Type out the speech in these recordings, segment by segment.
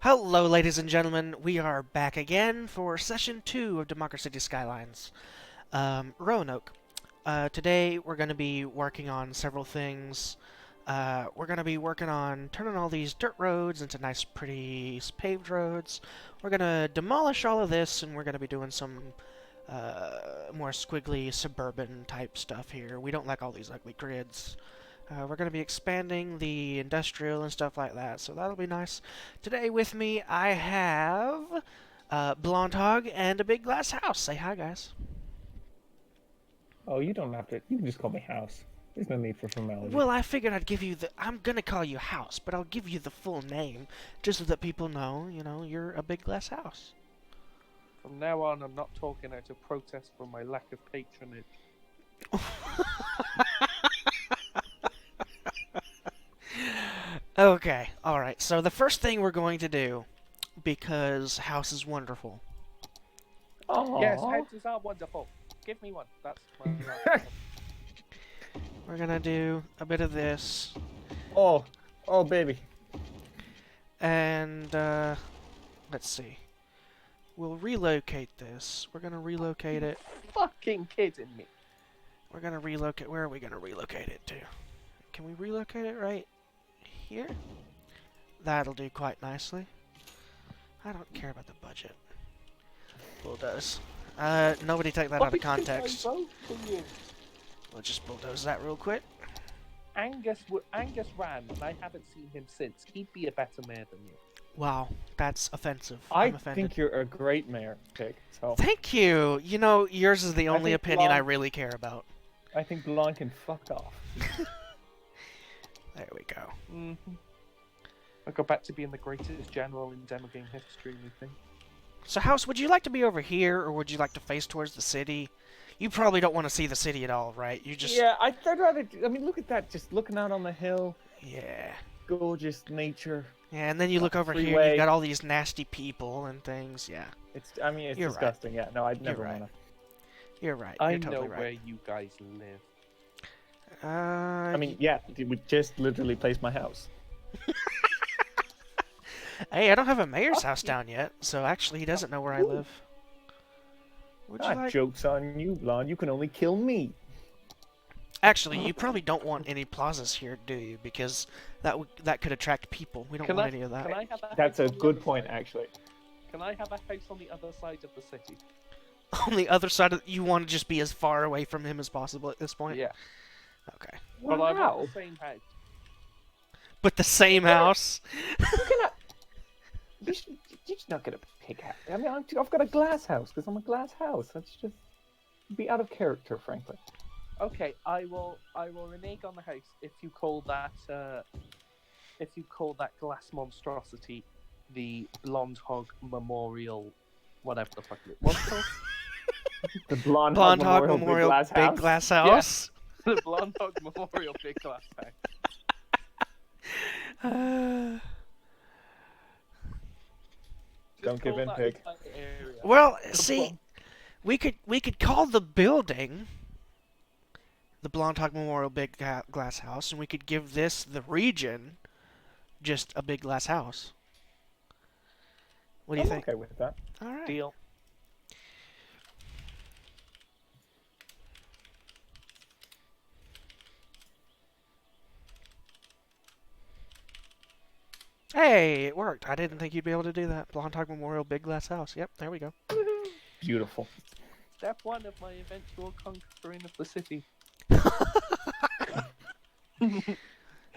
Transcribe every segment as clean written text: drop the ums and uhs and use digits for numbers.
Hello, ladies and gentlemen. We are back again for session 2 of DemocraCities Skylines. Roanoke. Today we're going to be working on several things. We're going to be working on turning all these dirt roads into nice, pretty paved roads. We're going to demolish all of this, and we're going to be doing some more squiggly suburban type stuff here. We don't like all these ugly grids. We're going to be expanding the industrial and stuff like that, so that'll be nice. Today with me, I have Blonde Hog and a big glass house. Say hi, guys. Oh, you don't have to. You can just call me House. There's no need for formality. Well, I figured I'd give you the... I'm going to call you House, but I'll give you the full name, just so that people know, you're a big glass house. From now on, I'm not talking out of protest for my lack of patronage. Okay, alright, so the first thing we're going to do, because House is wonderful. Oh, Yes, houses are wonderful. Give me one. That's my last one. We're going to do a bit of this, oh, baby. and, let's see. We'll relocate this. We're going to relocate it. Fucking kidding me. We're going to relocate... Where are we going to relocate it to? Can we relocate it right here? That'll do quite nicely. I don't care about the budget. Bulldoze. Nobody take that out of context. Why did I vote for you? We'll just bulldoze that real quick. Angus ran, and I haven't seen him since. He'd be a better mayor than you. Wow, that's offensive. I I'm offended. think you're a great mayor, Pig. So Thank you! You know, yours is the only think opinion I Blonde- really care about. I think Blonde can fuck off. There we go. Mm-hmm. I go back to being the greatest general in demo game history, you think? So, House, would you like to be over here, or would you like to face towards the city? You probably don't want to see the city at all, right? You just... Yeah, I'd rather. I mean, look at that. Just looking out on the hill, Yeah. gorgeous nature. Yeah, and then you look over here, and freeway. you've got all these nasty people and things. Yeah, It's. I mean, it's You're right. disgusting. Yeah. No, I'd never right. want you're right. I You're know totally where right. you guys live. I mean, yeah. We just literally placed my house. Hey, I don't have a mayor's house down yet, so actually he doesn't know where I Ooh. live. Would you Ah, like... joke's on you, Blonde. You can only kill me. Actually, you probably don't want any plazas here, do you? Because that could attract people. We don't want any of that. Can I have a That's house a on the good other point, side? actually. Can I have a house on the other side of the city? On the other side of... You want to just be as far away from him as possible at this point? Yeah. Okay. But I Wow. want the same house. But the same house? You're just not gonna pick out. I mean, I've got a glass house because I'm a glass house. That's just be out of character, frankly. Okay, I will renege on the house if you call that glass monstrosity the Blonde Hog Memorial, whatever the fuck it was called. The Blonde Blonde Hog Hog Memorial Big Glass House? The Blonde Hog Memorial Big Glass House. Don't give in, Pig. Well, see, we could call the building the Blonde Hog Memorial Big Glass House, and we could give this, the region, just a big glass house. What do you I'm think? okay with that. All right. Deal. Hey, it worked. I didn't think you'd be able to do that. Blonde Hog Memorial Big Glass House. Yep, there we go. Beautiful. Step one of my eventual conquering of the city.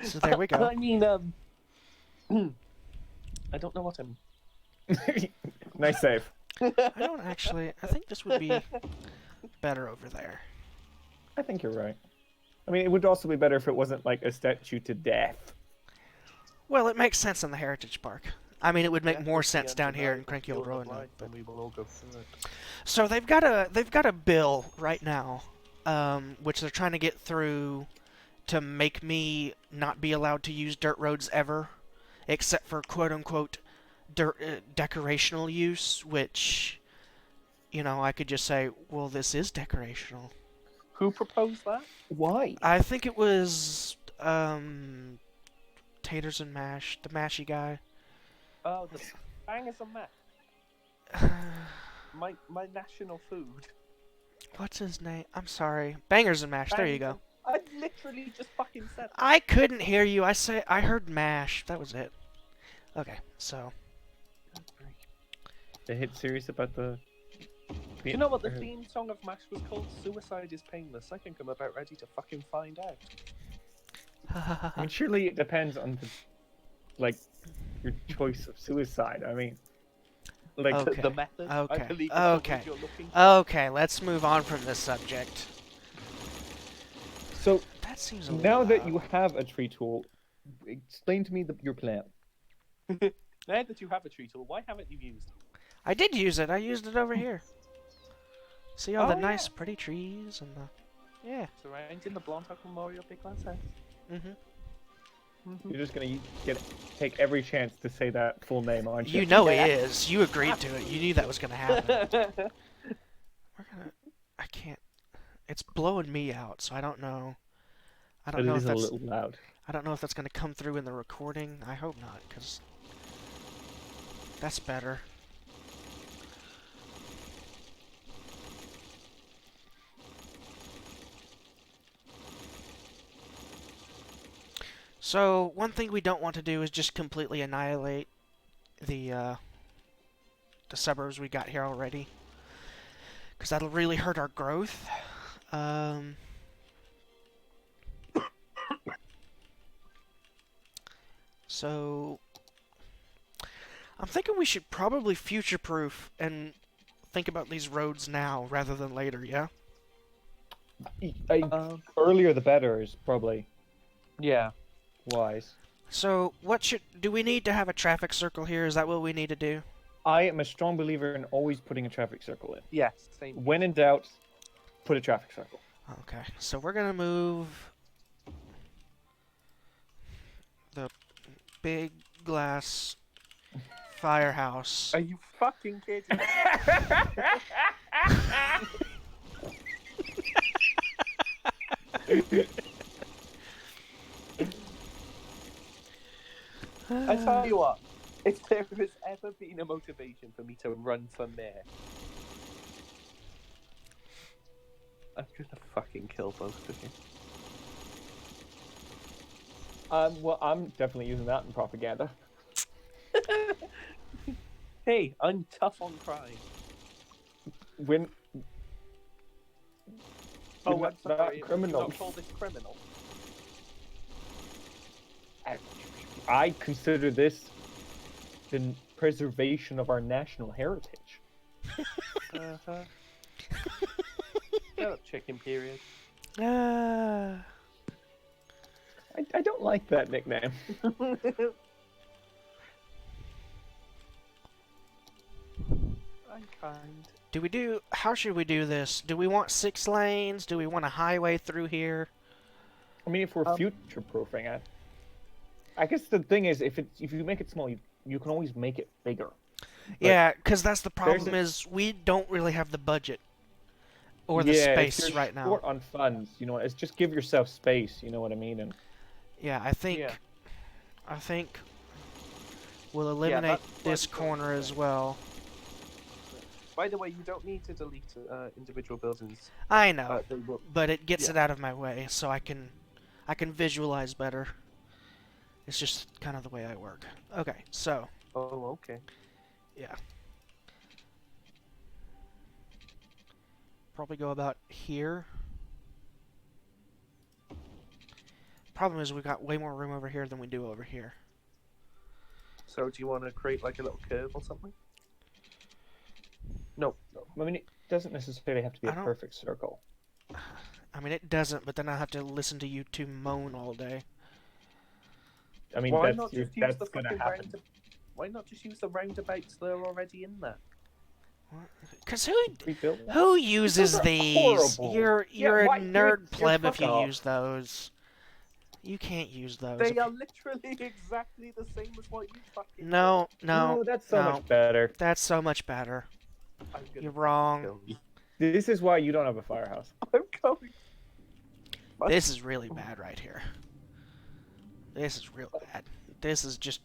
So there we go. I mean, I don't know what I'm. Nice save. I don't actually... I think this would be better over there. I think you're right. I mean, it would also be better if it wasn't like a statue to death. Well, it makes sense in the Heritage Park. I mean, it would make Yeah, more at the sense end down of here night, in Cranky we'll Old feel the Roanoke. light, But... and we will all go through it. So they've got a bill right now, which they're trying to get through to make me not be allowed to use dirt roads ever, except for quote unquote decorational use. Which, I could just say, well, this is decorational. Who proposed that? Why? I think it was Taters and Mash, the Mashy guy. Oh, the bangers and mash. My national food. What's his name? I'm sorry. Bangers and mash. There you Bangers go. I literally just fucking said that. I couldn't hear you. I heard mash. That was it. Okay, so The hit series about the. Do you know what the theme song of MASH was called? Suicide is Painless. I think I'm about ready to fucking find out. I mean, surely it depends on the, like, your choice of suicide. I mean, like, Okay. The method. I Okay. believe is the Okay. word you're looking for. Okay, let's move on from this subject. so That seems a now little that loud. you have a tree tool, explain to me your plan. Now that you have a tree tool, why haven't you used it? I did use it. I used it over here. See all the Oh, nice, yeah. pretty trees and the... Yeah. Surrounding the Blontock Memorial Big Glass House. Mm-hmm. You're just gonna take every chance to say that full name, aren't you? You know he is. You agreed to it. You knew that was going to happen. We're gonna... I can't... It's blowing me out, so I don't know. I don't It know is if a that's... little loud. I don't know if that's going to come through in the recording. I hope not, because... That's better. So, one thing we don't want to do is just completely annihilate the suburbs we got here already. Because that'll really hurt our growth. So, I'm thinking we should probably future-proof and think about these roads now rather than later, yeah? Earlier the better is probably Yeah. wise. So, do we need to have a traffic circle here? Is that what we need to do? I am a strong believer in always putting a traffic circle in. Yes. Same. When in doubt, put a traffic circle. Okay, so we're gonna move the big glass firehouse. Are you fucking kidding? I tell you what, if there has ever been a motivation for me to run for mayor, I'm gonna fucking kill both of you. Well, I'm definitely using that in propaganda. Hey, I'm tough on crime. When Oh, You're I'm not sorry. criminal. Not call this criminal. I consider this the preservation of our national heritage. Uh-huh. Shut up, chicken period. Ah. I don't like that nickname. I'm kind. How should we do this? Do we want 6 lanes? Do we want a highway through here? I mean, if we're future-proofing it, I guess the thing is, if you make it small, you can always make it bigger. Yeah, because that's the problem there's is we don't really have the budget or the Yeah, if space you're right now. short on funds, it's just give yourself space. You know what I mean? And Yeah, I think we'll eliminate that's this what- corner as well. By the way, you don't need to delete individual buildings. I know, They will... but it gets yeah. it out of my way so I can visualize better. It's just kind of the way I work. Okay, so Oh, okay. yeah. Probably go about here. Problem is we've got way more room over here than we do over here. So, do you want to create like a little curve or something? No. I mean, it doesn't necessarily have to be I a don't- perfect circle. I mean, it doesn't, but then I have to listen to you two moan all day. I mean, Why that's not just use that's the gonna fucking happen. Why not just use the roundabouts that are already in there? Because Rebuild that. who uses Those are these? horrible. You're Yeah, a why- nerd pleb fuck if you off. use those. You can't use those. They are literally exactly the same as what you fucking. No, No, that's so much better. That's so much better. I'm gonna You're wrong. kill you. This is why you don't have a firehouse. I'm going. This is really bad right here. This is real bad. This is just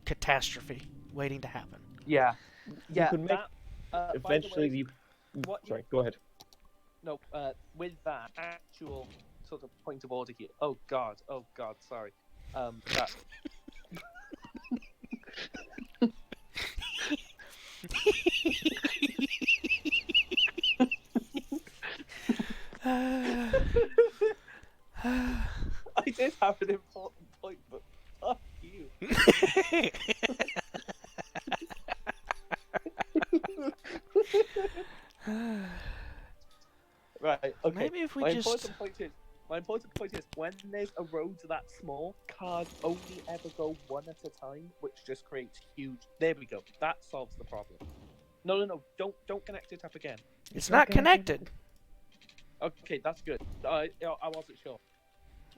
catastrophe. waiting to happen. Yeah. You could make That, eventually. by the way, what Sorry, go ahead. no, with that actual sort of point of order here. Oh God, sorry. That I did have an important point, but fuck you. Right. Okay. Maybe if we my just... important point is when there's a road that small, cars only ever go one at a time, which just creates huge. There we go. That solves the problem. No. Don't connect it up again. It's not connected. Okay, that's good. I wasn't sure.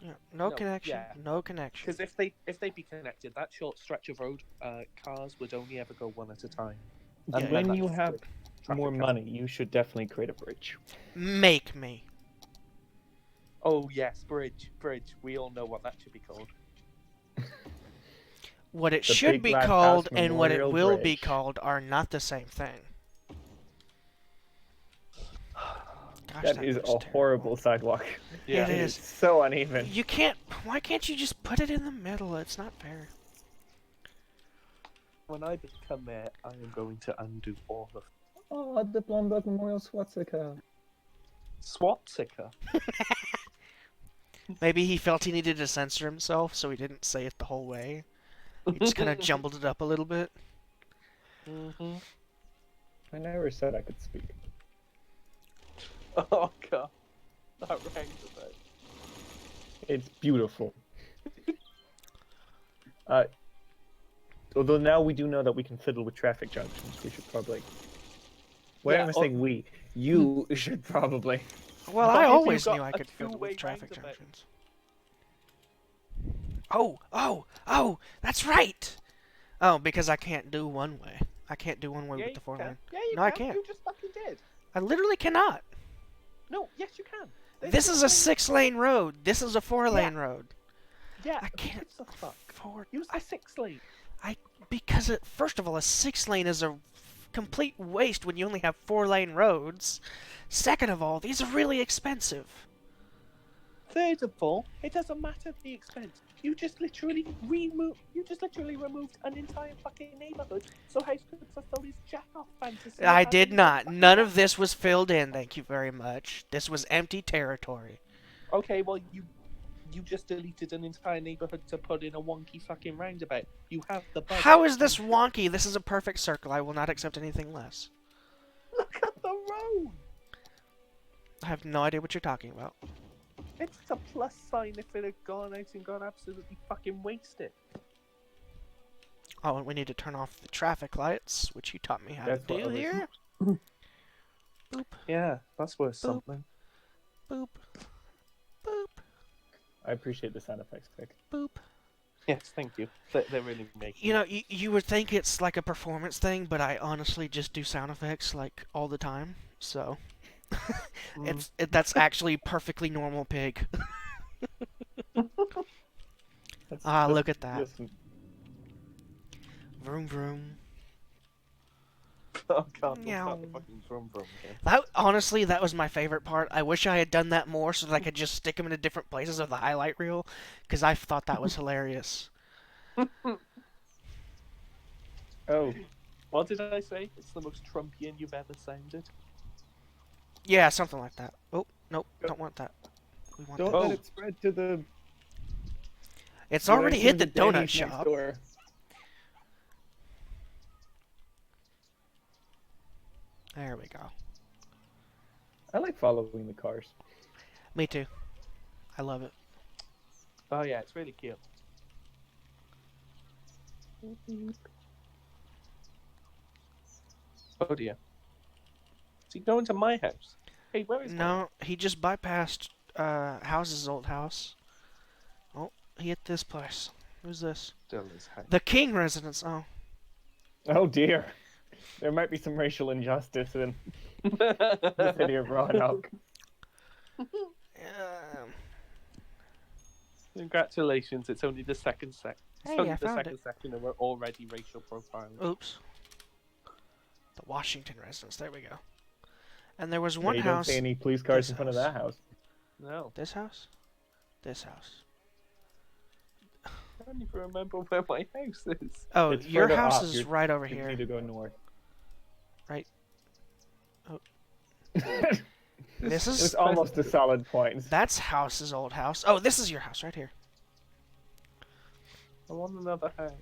Yeah, no No, connection. yeah. No connection. Because if they be connected, that short stretch of road, cars would only ever go one at a time. Yeah, And When then you that's have good. Traffic more count. money, you should definitely create a bridge. Make me. Oh yes, bridge. We all know what that should be called. What it The should Big be Glass called House and what it Memorial will be Bridge. called are not the same thing. Gosh, That is looks a terrible. horrible sidewalk. Yeah. It is. So uneven. You can't... Why can't you just put it in the middle? It's not fair. When I become mayor, I am going to undo all of Oh, the Blomberg Memorial Swastika. Swastika. Maybe he felt he needed to censor himself, so he didn't say it the whole way. He just kind of jumbled it up a little bit. Mm-hmm. I never said I could speak. Oh god, that rang a bit. It's beautiful. Although now we do know that we can fiddle with traffic junctions, we should probably... Wait, Yeah, I'm saying we. You should probably. Well, But I if you've always got knew I a could fiddle two-way with traffic roundabout- junctions. Oh, that's right! Oh, because I can't do one way. I can't do one way Yeah, with the you four can. lane. Yeah, you No, can. I can't. You just fucking did. I literally cannot. No, yes you can. This is a 6-lane road. This is a 4-lane road. Yeah, I can't What the fuck? afford... Use the 6 lane. Because, first of all, a 6-lane is a complete waste when you only have 4-lane roads. Second of all, these are really expensive. Third of all, it doesn't matter the expense. You just literally removed an entire fucking neighborhood so House could fulfill his jack-off fantasy. I of did having not. fucking- None of this was filled in, thank you very much. This was empty territory. Okay, well you just deleted an entire neighborhood to put in a wonky fucking roundabout. You have the budget. How is this wonky? This is a perfect circle. I will not accept anything less. Look at the road. I have no idea what you're talking about. It's a plus sign if it had gone out and gone absolutely fucking wasted. Oh, and we need to turn off the traffic lights, which you taught me how That's to what do I was- here. Boop, Yeah, that's worth Boop. something. boop, boop, I appreciate the sound effects pick. boop. Yes, thank you. They're really making. You know, you would think it's like a performance thing, but I honestly just do sound effects like all the time. So that's actually perfectly normal, pig. Ah, look at that. Listen, Vroom vroom. Oh god, what's Meow. that the fucking vroom vroom again? That honestly, that was my favorite part. I wish I had done that more so that I could just stick them into different places of the highlight reel, because I thought that was hilarious. oh, What did I say? It's the most Trumpian you've ever sounded. Yeah, something like that. Oh, nope, don't want that. We want don't that. let Oh. it spread to the... It's already hit the donut Danny's next shop. door. There we go. I like following the cars. Me too. I love it. Oh yeah, it's really cute. Oh dear. Is he going to my house? Hey, where is No, he just bypassed House's old house. Oh, he hit this place. Who's this? Still his house. The King residence. Oh. Oh dear. There might be some racial injustice in the city of Roanoke. Um, Congratulations, it's only the second Hey, only I the found second it. section and we're already racial profiling. Oops. The Washington residence. There we go. And there was Yeah, one you don't see house. any police cars This in front of house. that house. No. This house? This house. I don't even remember where my house is. Oh, It's your further house up. is right over You here. need to go north. Right. Oh. This This is. is almost a solid point. That's house's old house. Oh, this is your house right here. I want another house.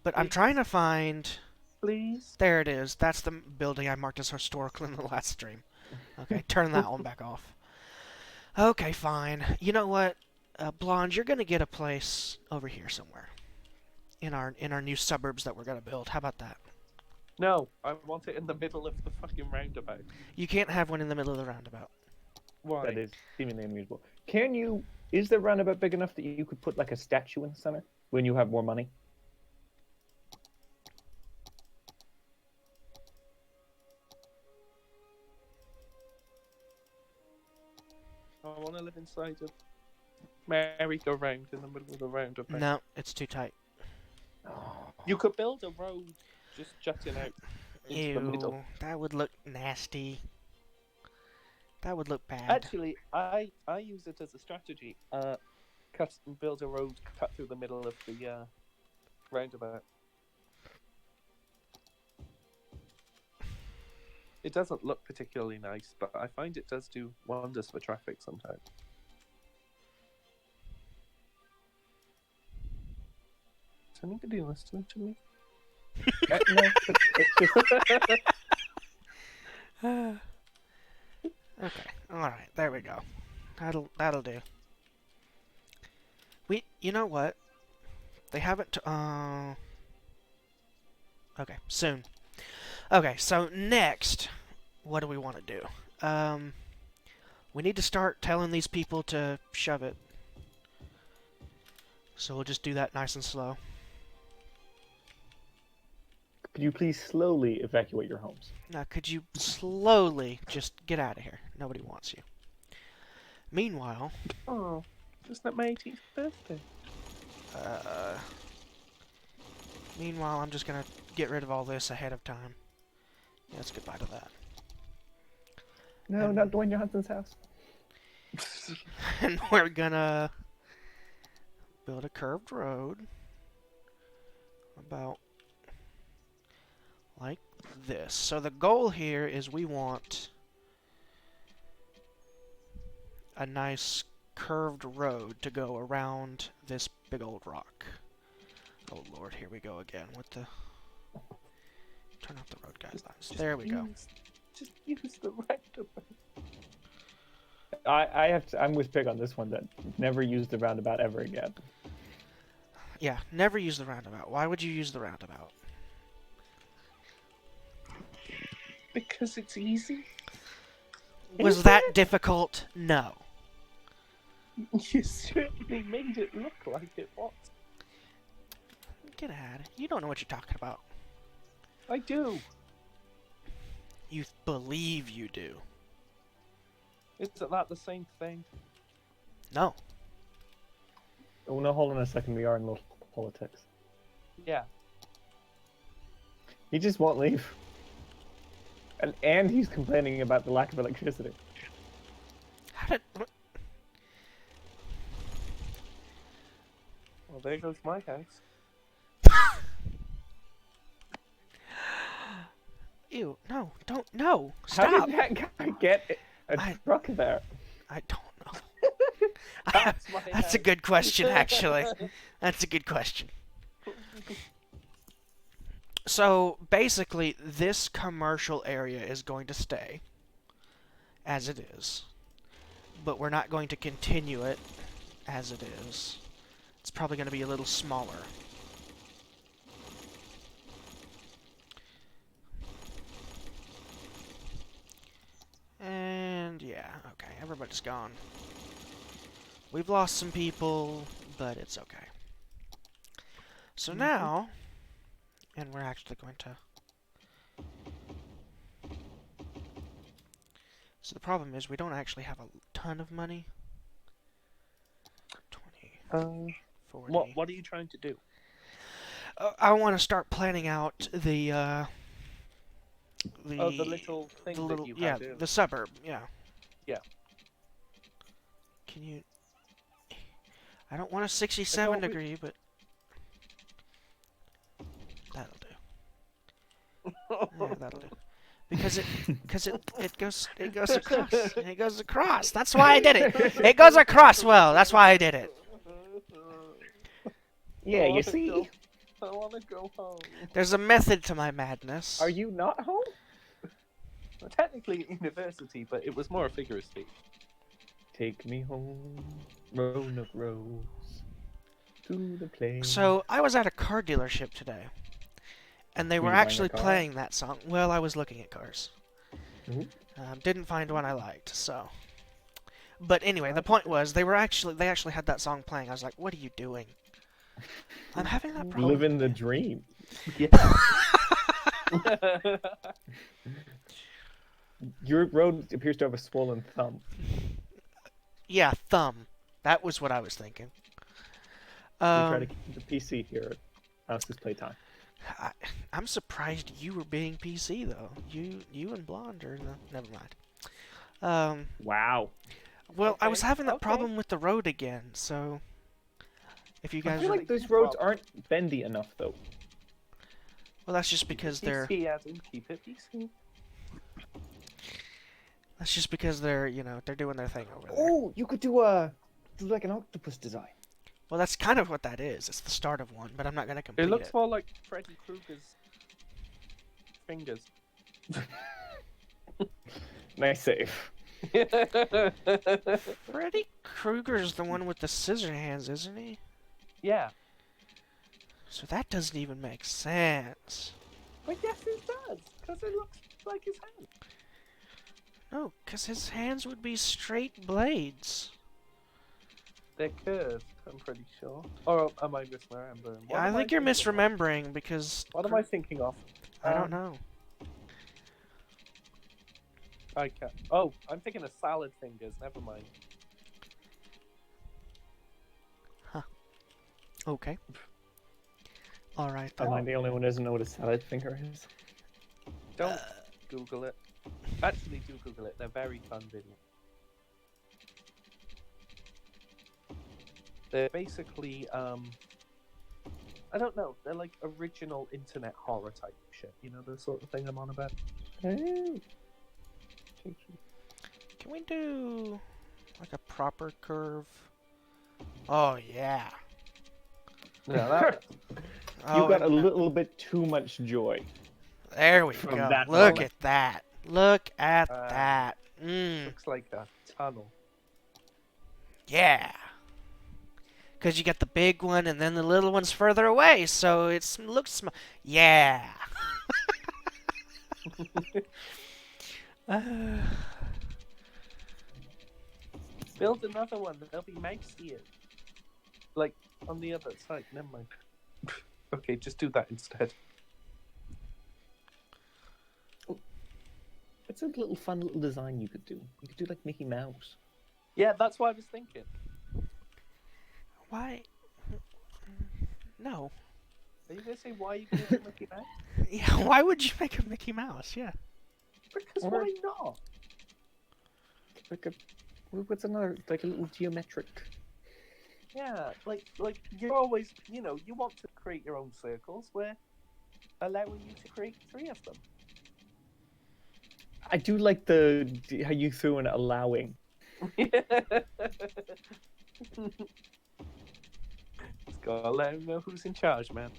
But I'm trying to find. Please? There it is. That's the building I marked as historical in the last stream. Okay, turn that one back off. Okay, fine. You know what, Blonde, you're gonna get a place over here somewhere. In our new suburbs that we're gonna build. How about that? No, I want it in the middle of the fucking roundabout. You can't have one in the middle of the roundabout. Why? That is seemingly unusual. Can you? Is the roundabout big enough that you could put like a statue in the center when you have more money? I want to live inside of merry-go-round in the middle of the roundabout. No, it's too tight. You could build a road just jutting out into the middle. Ew, that would look nasty. That would look bad. Actually, I use it as a strategy. Build a road cut through the middle of the roundabout. It doesn't look particularly nice, but I find it does do wonders for traffic sometimes. Is anybody listening to me? No, it's just Okay, alright, there we go. That'll do. You know what? They haven't, okay, soon. Okay, so next, what do we want to do? We need to start telling these people to shove it. So we'll just do that nice and slow. Could you please slowly evacuate your homes? Now, could you slowly just get out of here? Nobody wants you. Meanwhile, Oh, just not my 18th birthday. meanwhile, I'm just gonna get rid of all this ahead of time. Yeah, let's goodbye to that. No, And- not Dwayne Johnson's house. And we're gonna build a curved road about like this. So the goal here is we want a nice curved road to go around this big old rock. Oh lord, here we go again with the... Turn off the road guidelines. There we go. Just use the roundabout. I'm with Pig on this one. That never use the roundabout ever again. Yeah, never use the roundabout. Why would you use the roundabout? Because it's easy. Was that difficult? No. You certainly made it look like it was. Get out. You don't know what you're talking about. I do. You believe you do. Isn't that the same thing? No. Oh no, hold on a second. We are in local politics. Yeah. He just won't leave. And he's complaining about the lack of electricity. How did... Well, there goes my house. Ew, no, don't, no, How stop! did that guy get a truck there? I don't know. That's my That's a house. good question, actually. That's a good question. So, basically, this commercial area is going to stay as it is. But we're not going to continue it as it is. It's probably going to be a little smaller. And yeah, okay, everybody's gone. We've lost some people, but it's okay. So now, and we're actually going to... So the problem is we don't actually have a ton of money. 20, 40... What are you trying to do? I want to start planning out the Oh, the little thing the that little you yeah had earlier. the suburb. Yeah. Yeah. Can you? I don't want a 67 degree, but that'll do. Yeah, that'll do. Because it goes across. That's why I did it. It goes across well. That's why I did it. Yeah, you see? I want to go home. There's a method to my madness. Are you not home? Well, technically at university, but it was more a figure of speech. Take me home, Roanoke Rose, to the place. So I was at a car dealership today, and they Were were you buying a actually car? playing that song. Well, I was looking at cars. Mhm. Didn't find one I liked, so. But anyway, the point was they actually had that song playing. I was like, "What are you doing?" I'm having that problem. Living the dream. Yeah. Your road appears to have a swollen thumb. Yeah, thumb. That was what I was thinking. We try to keep the PC here at House's Playtime. I'm surprised you were being PC though. You and Blonde are never mind. Wow. Well, I was Okay, having that okay. problem with the road again, so if you I guys feel are, like those roads aren't bendy enough, though. well, that's just because they're PC, Adam, keep it PC. they're they're doing their thing over there. Oh, you could do like an octopus design. Well, that's kind of what that is. It's the start of one, but I'm not gonna complete It looks more like Freddy Krueger's fingers. Nice save. Freddy Krueger's the one with the scissor hands, isn't he? Yeah. So that doesn't even make sense. But yes, it does, because it looks like his hand. No, because his hands would be straight blades. They're curved, I'm pretty sure. Or am I misremembering? What I am think you're thinking of? misremembering because What am I thinking of? I don't know. I can't. Oh, I'm thinking of salad fingers. Never mind. Okay. All right. Am Then. I the only one who doesn't know what a salad finger is? Don't Google it. Actually, do Google it. They're very fun videos. They're basically, I don't know. They're like original internet horror type shit. You know, the sort of thing I'm on about. Oh. Can we do like a proper curve? Oh yeah. Yeah, that. You Oh, got a little bit too much joy. there we from go. that Look moment. at that. Look at Uh, that. Mm, Looks like a tunnel. yeah. Because you got the big one and then the little one's further away, so it looks yeah. Build another one. There'll be mouse ears. Like on the other side. Never mind. Okay, just do that instead. It's a little fun little design you could do. You could do like Mickey Mouse. Yeah, that's what I was thinking. Why? No. Are you gonna say why you gonna do Mickey Mouse? Yeah. Why would you make a Mickey Mouse? Yeah. Because Or- why not? Like a what's another like a little geometric. Yeah, like you're always, you know, you want to create your own circles. We're allowing you to create 3 of them. I do like how you threw in allowing. Just gotta let him know who's in charge, man.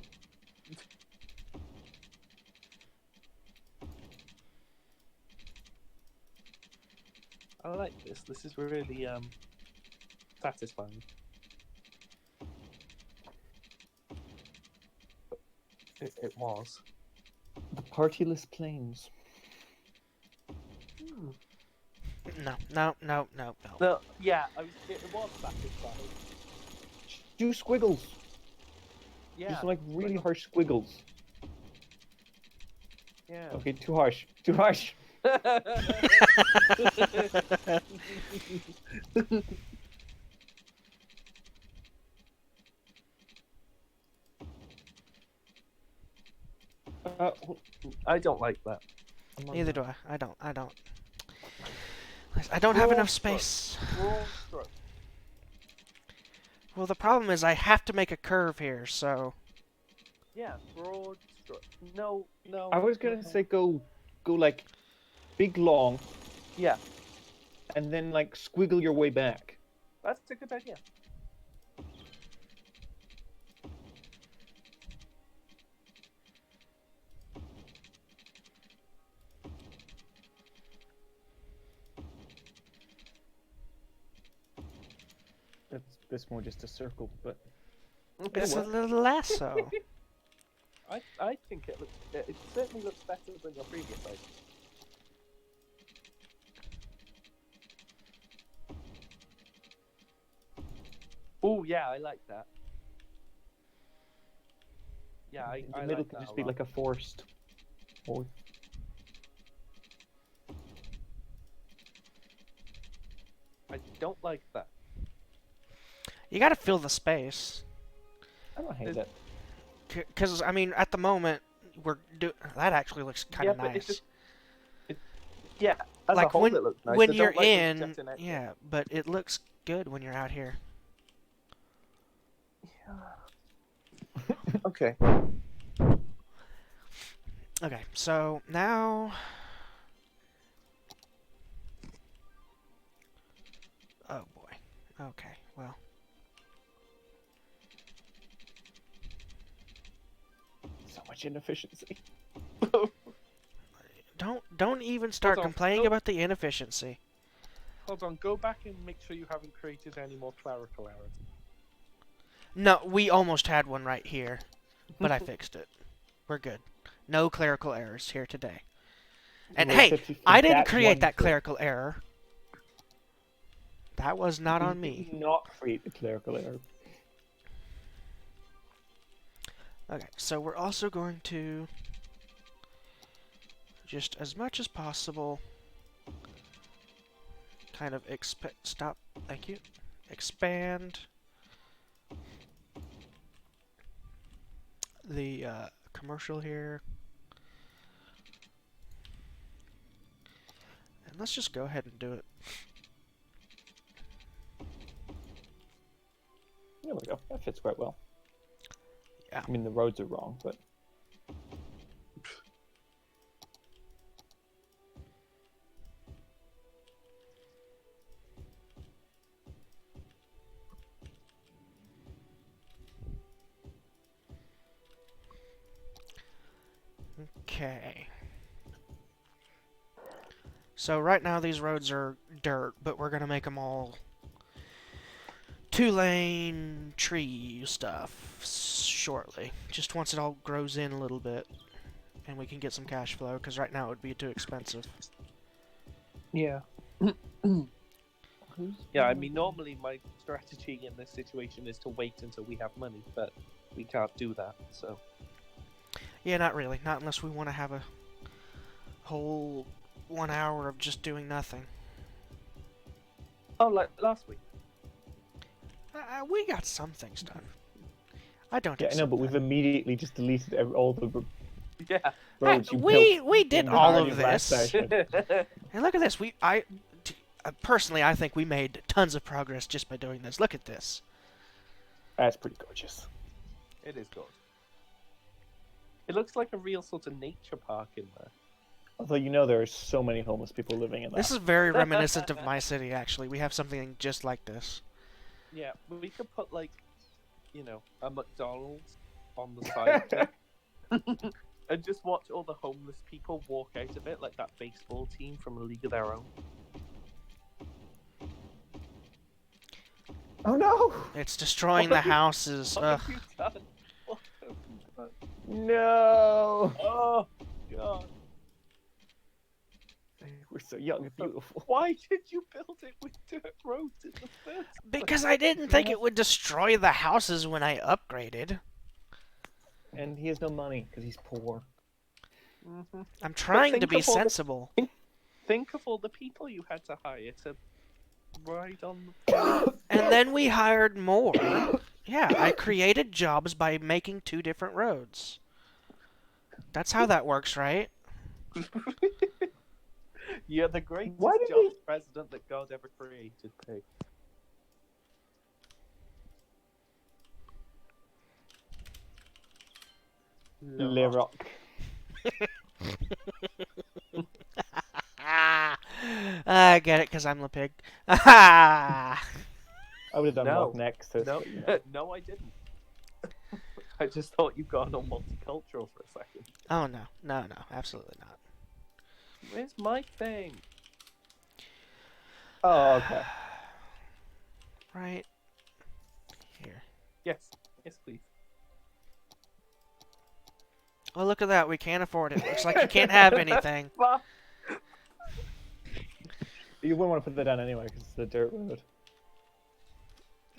I like this. This is really satisfying. It was. The partyless plains. No. No, yeah, it was satisfying. Do squiggles. Yeah. Just like really harsh squiggles. Yeah. Okay, too harsh. Too harsh. I don't like that. Neither do I. I don't. I don't have enough space. Broad stroke. Well, the problem is I have to make a curve here, so... Yeah, broad stroke. No. I was gonna say go like big long, Yeah, and then like squiggle your way back. that's a good idea. That's more just a circle, but It's a little lasso. I think it certainly looks better than your previous idea. Oh yeah, I like that. Yeah, I the middle like can that just a be lot. like a forced. Or I don't like that. You gotta fill the space. I don't hate that. Because, I mean, at the moment, that actually looks kind Yeah, of but it nice. just- Yeah, as a Like, whole, it looks nice. when I you're don't like it in, just an extra. yeah, but it looks good when you're out here. Okay. Okay, so now... Oh, boy. Okay, well... So much inefficiency. Don't even start Hold on, complaining go- about the inefficiency. Hold on, go back and make sure you haven't created any more clerical errors. No, we almost had one right here, but I fixed it. We're good. No clerical errors here today. And Well, hey, except for I didn't that create one that thing. clerical error. That was not on You me. did not create the clerical error. Okay, so we're also going to just as much as possible kind of thank you, expand the commercial here. And let's just go ahead and do it. There we go. That fits quite well. Yeah. I mean, the roads are wrong, but Okay. So right now these roads are dirt, but we're gonna make them all 2-lane tree stuff shortly. Just once it all grows in a little bit, and we can get some cash flow. Because right now it would be too expensive. Yeah. Yeah, I mean, normally my strategy in this situation is to wait until we have money, but we can't do that, so... Yeah, not really. Not unless we want to have a whole 1 hour of just doing nothing. Oh, like last week. We got some things done. I don't. yeah, I know. But we've immediately just deleted all the Yeah. roads you we built did in the all party of last this. session. And look at this. Personally, I think we made tons of progress just by doing this. Look at this. That's pretty gorgeous. It is good. It looks like a real sort of nature park in there. Although you know there are so many homeless people living in that. This is very reminiscent of my city, actually. We have something just like this. Yeah, but we could put, like, you know, a McDonald's on the side of it. And just watch all the homeless people walk out of it, like that baseball team from A League of Their Own. Oh no! It's destroying What the have you- houses. What Ugh. have you done? What have you done? No! Oh, God. We're so young and beautiful. Why did you build it with dirt roads in the first place? Because I didn't think it would destroy the houses when I upgraded. And he has no money because he's poor. Mm-hmm. I'm trying to think be of all the- sensible. Think of all the people you had to hire to ride on the... And then we hired more. Yeah, I created jobs by making 2 different roads. That's how that works, right? You're the greatest Why did just president that God ever created, Pig. Le Rock. I get it because I'm the pig. Ah! I would have done No. Rock next. So No, you know. no, I didn't. I just thought you'd gone all multicultural for a second. Oh no, no, no, absolutely not. Where's my thing? Oh, okay. Right here. Yes, yes, please. Oh, look at that. We can't afford it. Looks like you can't have anything. Fuck. You wouldn't want to put that down anyway because it's the dirt road.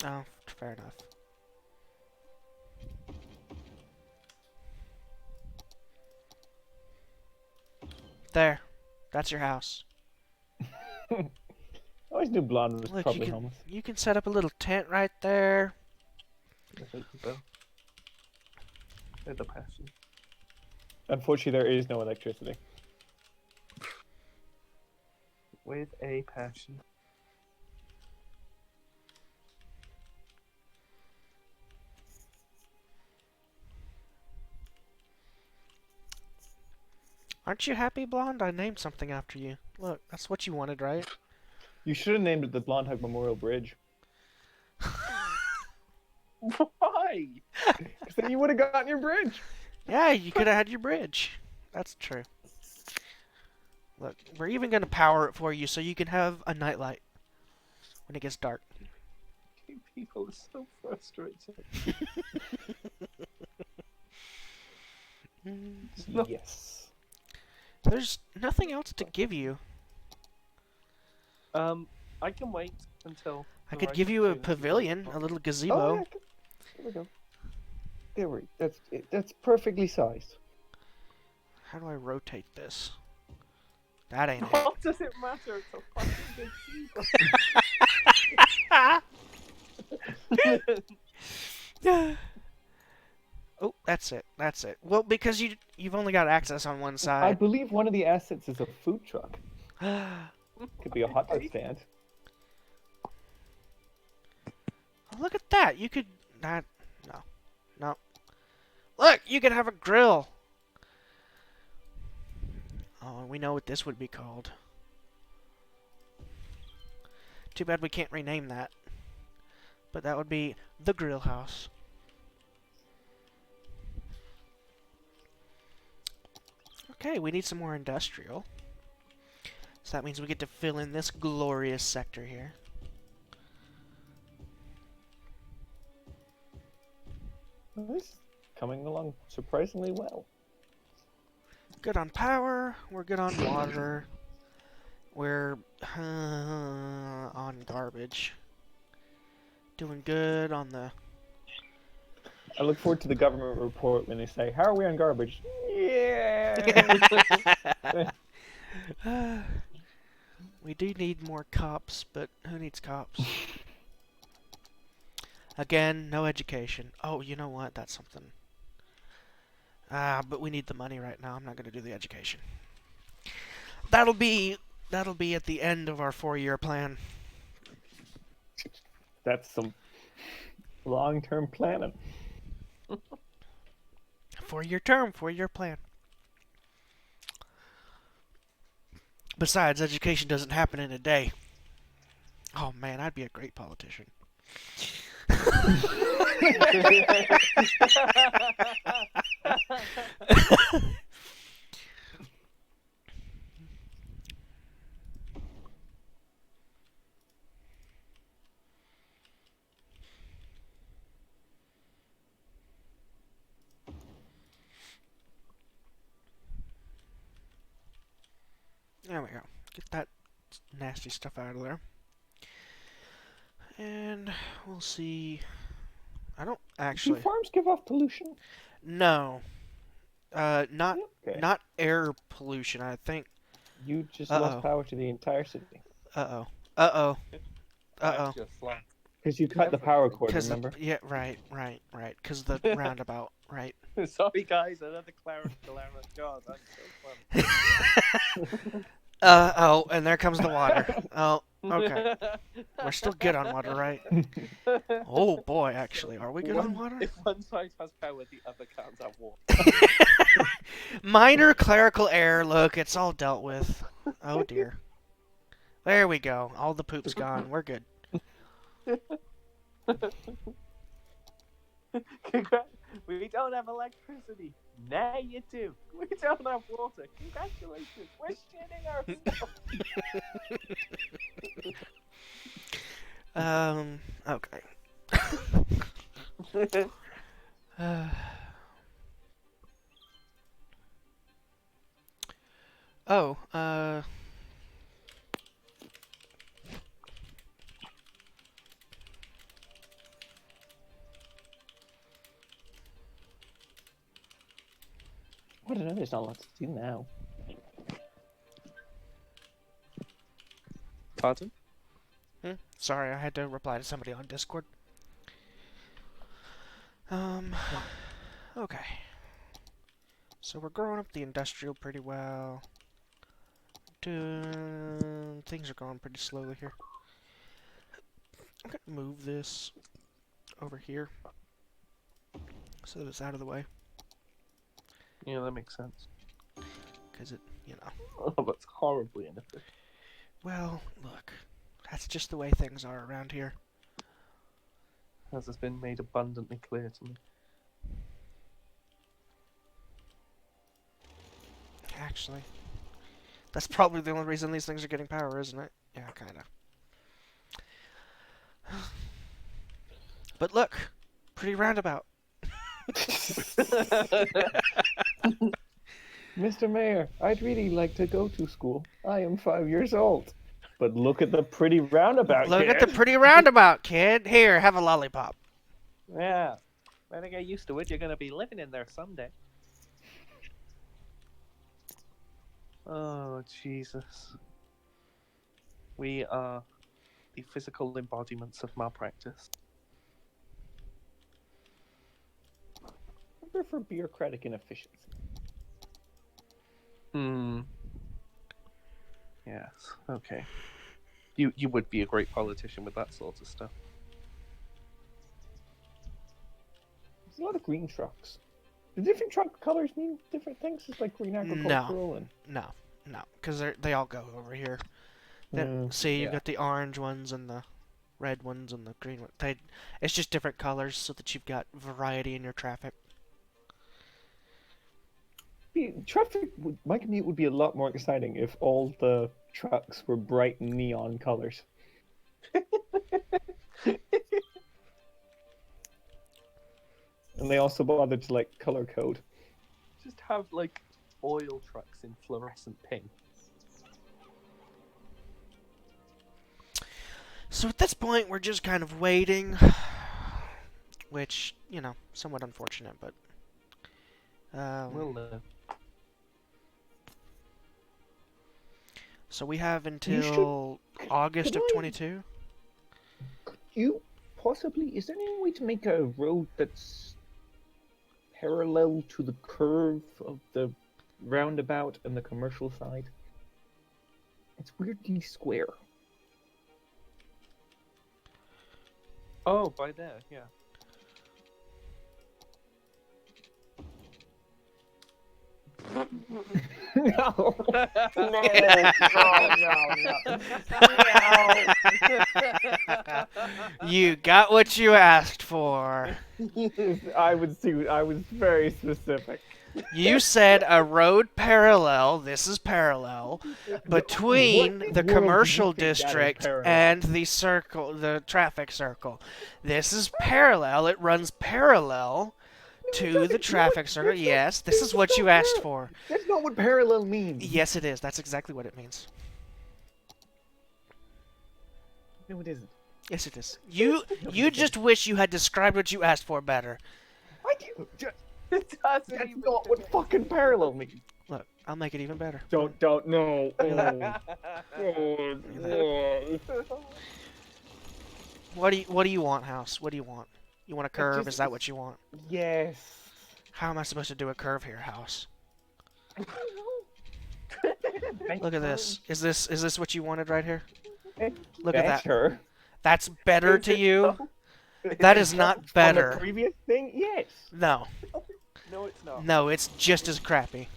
Oh, fair enough. There. That's your house. I always knew Blonde was Look, probably homeless. you can set up a little tent right there. I think so. With a passion. Unfortunately, there is no electricity. With a passion. Aren't you happy, Blonde? I named something after you. Look, that's what you wanted, right? You should have named it the Blonde Hug Memorial Bridge. Why? Because then you would have gotten your bridge. Yeah, you could have had your bridge. That's true. Look, we're even going to power it for you so you can have a nightlight when it gets dark. You people are so frustrated. No. Yes. There's nothing else to give you. I can wait until I the could right give you a opportunity. pavilion, a little gazebo. Oh, yeah. There we go. There we. That's perfectly sized. How do I rotate this? That ain't it. What does it matter? It's a fucking gazebo. Oh, that's it. That's it. Well, because you've only got access on one I side. believe one of the assets is a food truck. Could be a hot dog stand. Look at that. You could not. No. No. Look, you could have a grill. Oh, we know what this would be called. Too bad we can't rename that. But that would be the grill house. Okay, we need some more industrial. So that means we get to fill in this glorious sector here. Well, this is coming along surprisingly well. Good on power. We're good on water. We're on garbage. Doing good on the... I look forward to the government report when they say, "How are we on garbage?" Yeah. We do need more cops, but who needs cops? Again, no education. Oh, you know what? That's something. But we need the money right now. I'm not going to do the education. That'll be at the end of our 4-year plan. That's some long-term planning. 4-year term, 4-year plan. Besides, education doesn't happen in a day. Oh man, I'd be a great politician. There we go. Get that nasty stuff out of there. And we'll see. I don't Do actually. farms give off pollution? No. Not Okay. not air pollution. I think. You just Uh-oh. lost power to the entire city. Uh oh. That's just slack. Because you cut the power cord, Because remember? yeah, right. Because the roundabout, right. Sorry, guys, another clerical error. God, I'm so fun. Oh, and there comes the water. Oh, okay. We're still good on water, right? Oh boy, actually, are we good on water? If one side has power, the other can't have water. Minor clerical error. Look, it's all dealt with. Oh dear. There we go. All the poop's gone. We're good. We don't have electricity. Now you do. We don't have water. Congratulations. We're shitting ourselves. Okay. Oh, I don't know, there's not a lot to do now. Pardon? Sorry, I had to reply to somebody on Discord. Okay. So we're growing up the industrial pretty well. Things are going pretty slowly here. I'm gonna move this over here so that it's out of the way. Yeah, that makes sense. Because it, Oh, that's horribly inefficient. well, look, that's just the way things are around here. As has been made abundantly clear to me. Actually, that's probably the only reason these things are getting power, isn't it? Yeah, kinda. But look, pretty roundabout. Mr. Mayor, I'd really like to go to school. I am 5 years old. But look at the pretty roundabout, Look kid. at the pretty roundabout, kid. Here, have a lollipop. Yeah. Better get used to it. You're going to be living in there someday. Oh, Jesus. We are the physical embodiments of malpractice. I prefer bureaucratic inefficiency. Yes. Okay. You would be a great politician with that sort of stuff. There's a lot of green trucks. Do different truck colors mean different things? It's like green agricultural and... No, because they all go over here. See, you've got the orange ones and the red ones and the green ones. It's just different colors so that you've got variety in your traffic. My commute would be a lot more exciting if all the trucks were bright neon colors. And they also bothered to like color code. Just have like oil trucks in fluorescent pink. So at this point, we're just kind of waiting, which, somewhat unfortunate, but We'll live. So we have until August of 22. Could you possibly... Is there any way to make a road that's parallel to the curve of the roundabout and the commercial side? It's weirdly square. Oh, by there, yeah. No. You got what you asked for. I was very specific. You said a road parallel, this is parallel, between the commercial district and the traffic circle. This is parallel, it runs parallel to the traffic circle. Yes, this is what you asked for. That's not what parallel means. Yes, it is. That's exactly what it means. No, it isn't. Yes, it is. You just wish you had described what you asked for better. I do. That's not what fucking parallel means. Look, I'll make it even better. No. What do you want, House? What do you want? You want a curve? Is that what you want? Yes. How am I supposed to do a curve here, house? Nice Look at this. Is this what you wanted right here? turn. Look at that. Better. That's better Is to it you? though? That is not On better. the previous thing, yes. No. No, it's not. No, it's just as crappy.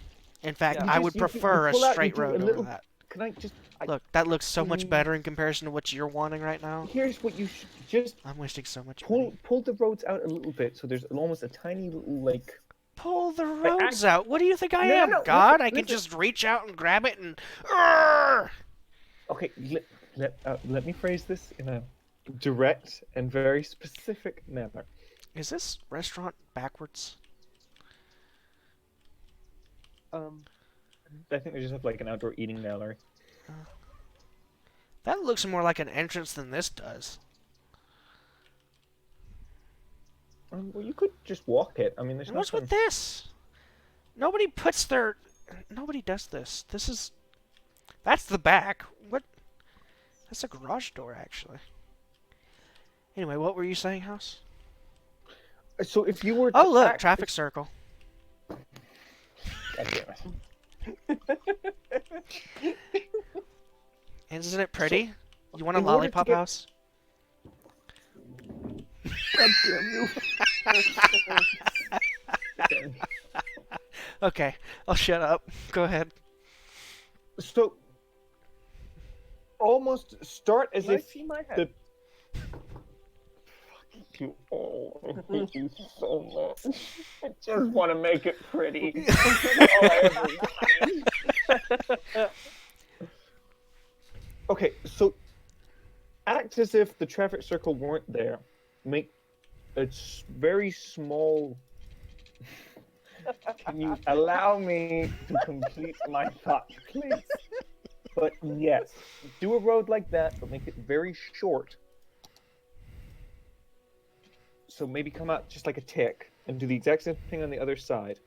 In fact, Yeah. I would You prefer a pull out, you straight do a road little- over that. Can I just? Look, that looks so much Mm. better in comparison to what you're wanting right now. Here's what you should just I'm wasting so much money. pull the roads out a little bit, so there's almost a tiny little like. Pull the But roads out. What do you think I No, am, no, God? listen, I can listen. just reach out and grab it and. Urgh! Okay, let me phrase this in a direct and very specific manner. Is this restaurant backwards? I think they just have like an outdoor eating gallery. That looks more like an entrance than this does. Well, you could just walk it. I mean, there's And what's nothing. with this? Nobody puts their. Nobody does this. This is. That's the back. What? That's a garage door, actually. Anyway, what were you saying, House? So if you were. Oh, to look, act- traffic circle. God damn it. Isn't it pretty? You want a in order to lollipop, get- House? God damn you. Okay, I'll shut up. Go ahead. So. Almost start as Can I if see my the. head? You all, I hate you so much. I just want to make it pretty. Okay, so act as if the traffic circle weren't there. Make a very small. Can you allow me to complete my thought, please? But yes, do a road like that, but make it very short. So maybe come out just like a tick and do the exact same thing on the other side.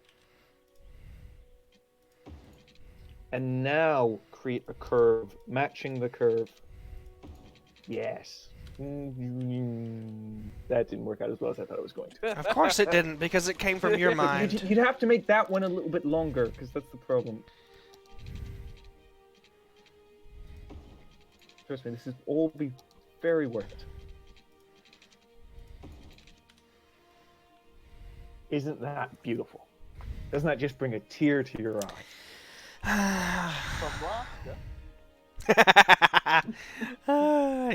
And now create a curve, matching the curve. Yes. That didn't work out as well as I thought it was going to. Of course it didn't, because it came from your mind. You'd have to make that one a little bit longer, because that's the problem. Trust me, this is all be very worth it. Isn't that beautiful? Doesn't that just bring a tear to your eye? From laughter.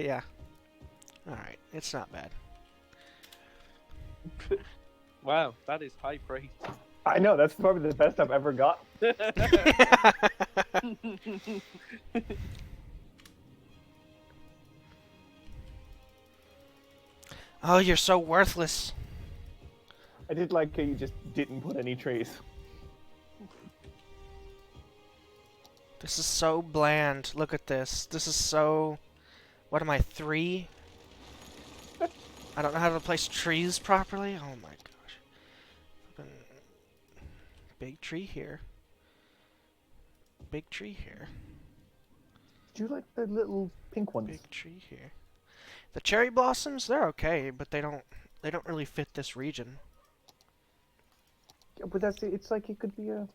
Yeah. Alright, it's not bad. Wow, that is high praise. I know, that's probably the best I've ever got. Oh, you're so worthless. I did like how you just didn't put any trees. This is so bland. Look at this. This is so... What am I, 3? I don't know how to place trees properly. Oh my gosh. Big tree here. Big tree here. Do you like the little pink ones? Big tree here. The cherry blossoms, they're okay, but they don't really fit this region. Yeah, but that's it's like it could be a.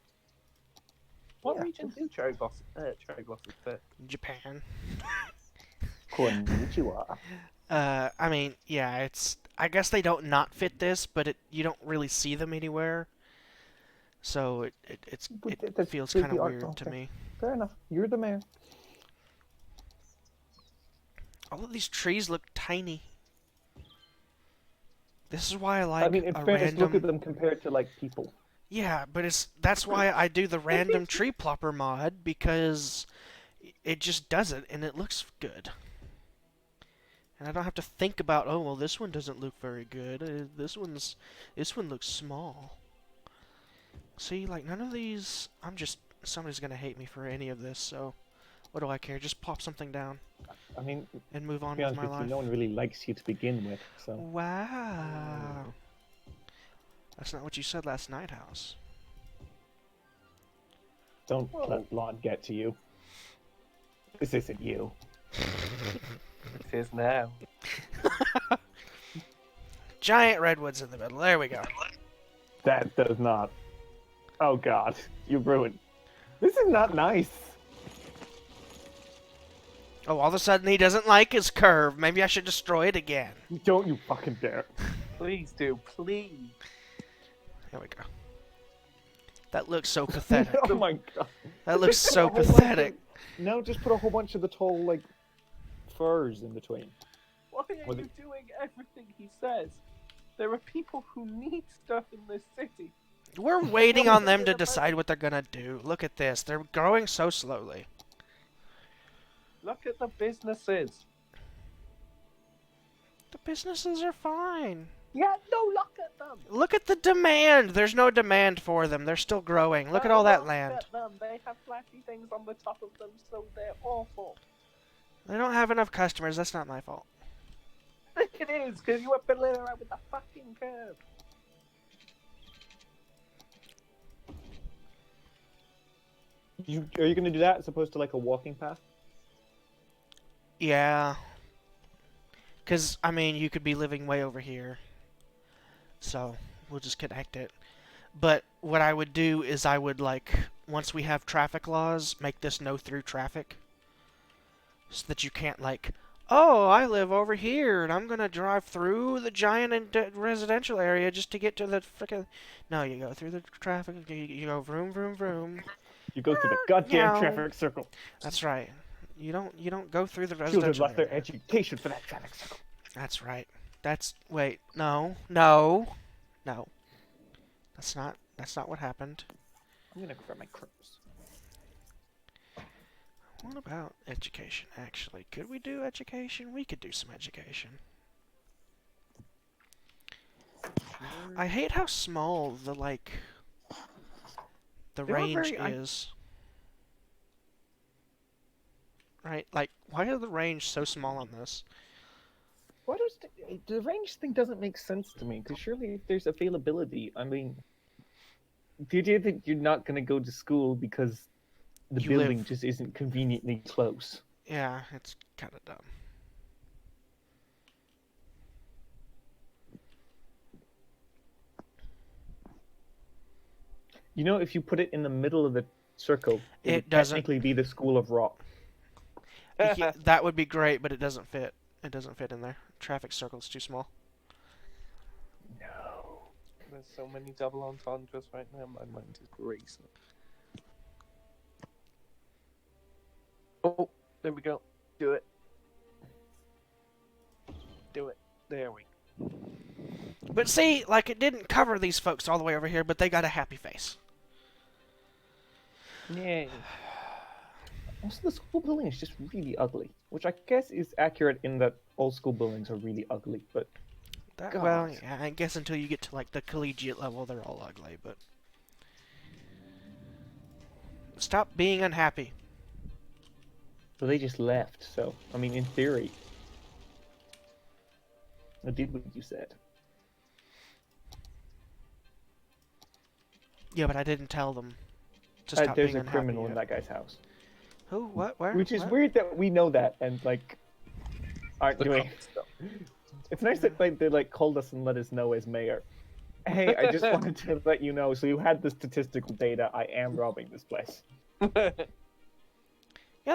What Yeah. region do cherry blossoms fit? Japan. Konnichiwa. I mean, yeah, it's... I guess they don't not fit this, but you don't really see them anywhere. So it But that's feels the kind of art, weird to okay. me. Fair enough. You're the mayor. All of these trees look tiny. This is why I like I mean, in a fairness, look at random... them compared to like people. Yeah, but that's why I do the random tree plopper mod, because it just does it, and it looks good. And I don't have to think about, oh, well, this one doesn't look very good. This one looks small. See, like, none of these... Somebody's gonna hate me for any of this, so... What do I care? Just pop something down I mean, and move to on be with honest my with you, life. no one really likes you to begin with, so. Wow. That's not what you said last night, House. Don't let Lon get to you. This isn't you. It is now. Giant redwoods in the middle. There we go. That does not. Oh God, you ruined. This is not nice. Oh, all of a sudden he doesn't like his curve. Maybe I should destroy it again. Don't you fucking dare. Please do, please. There we go. That looks so pathetic. Oh my God. That looks Just put so a whole bunch pathetic. No, just put a whole bunch of the tall, like, firs in between. Why are you doing everything he says? There are people who need stuff in this city. We're waiting on them to decide what they're gonna do. Look at this. They're growing so slowly. Look at the businesses. The businesses are fine. Yeah, no, look at them. Look at the demand. There's no demand for them. They're still growing. Look at all that land. Look at them. They have flashy things on the top of them, so they're awful. They don't have enough customers. That's not my fault. It is, because you were fiddling around with the fucking curve. Are you gonna do that as opposed to like a walking path? Yeah. Because, I mean, you could be living way over here. So, we'll just connect it. But what I would do is I would, like, once we have traffic laws, make this no through traffic. So that you can't, like, oh, I live over here, and I'm going to drive through the giant residential area just to get to the frickin'... No, you go through the traffic, you go vroom, vroom, vroom. You go through the goddamn Meow. traffic circle. That's right. You don't go through the Children residential left their area. education for that traffic circle. That's right. Wait, no. That's not what happened. I'm gonna grab my crows. What about education, actually? Could we do education? We could do some education. I hate how small the, like, the They were range very- is. Right? Like, why is the range so small on this? Why does the range thing doesn't make sense to me? Because surely if there's availability, I mean, the idea that you're not gonna go to school because the You building live- just isn't conveniently close. Yeah, it's kind of dumb. You know, if you put it in the middle of the circle, It would doesn't- technically be the School of Rock. Yeah, that would be great, but it doesn't fit. It doesn't fit in there. Traffic circle's too small. No. There's so many double entendres right now, my mind is racing. Oh, there we go. Do it. Do it. There we go. But see, like, it didn't cover these folks all the way over here, but they got a happy face. Yay. Also, the school building is just really ugly, which I guess is accurate in that all school buildings are really ugly, but Well, God. yeah, I guess until you get to, like, the collegiate level, they're all ugly, but... Stop being unhappy. so they just left, so, I mean, in theory, I did what you said. Yeah, but I didn't tell them to stop There's being a unhappy criminal in yet. that guy's house. Who? What? Where? Which is What? weird that we know that and, like, aren't The doing... cops stuff. It's nice that they like called us and let us know as mayor. Hey, I just wanted to let you know, so you had the statistical data. I am robbing this place. Yeah,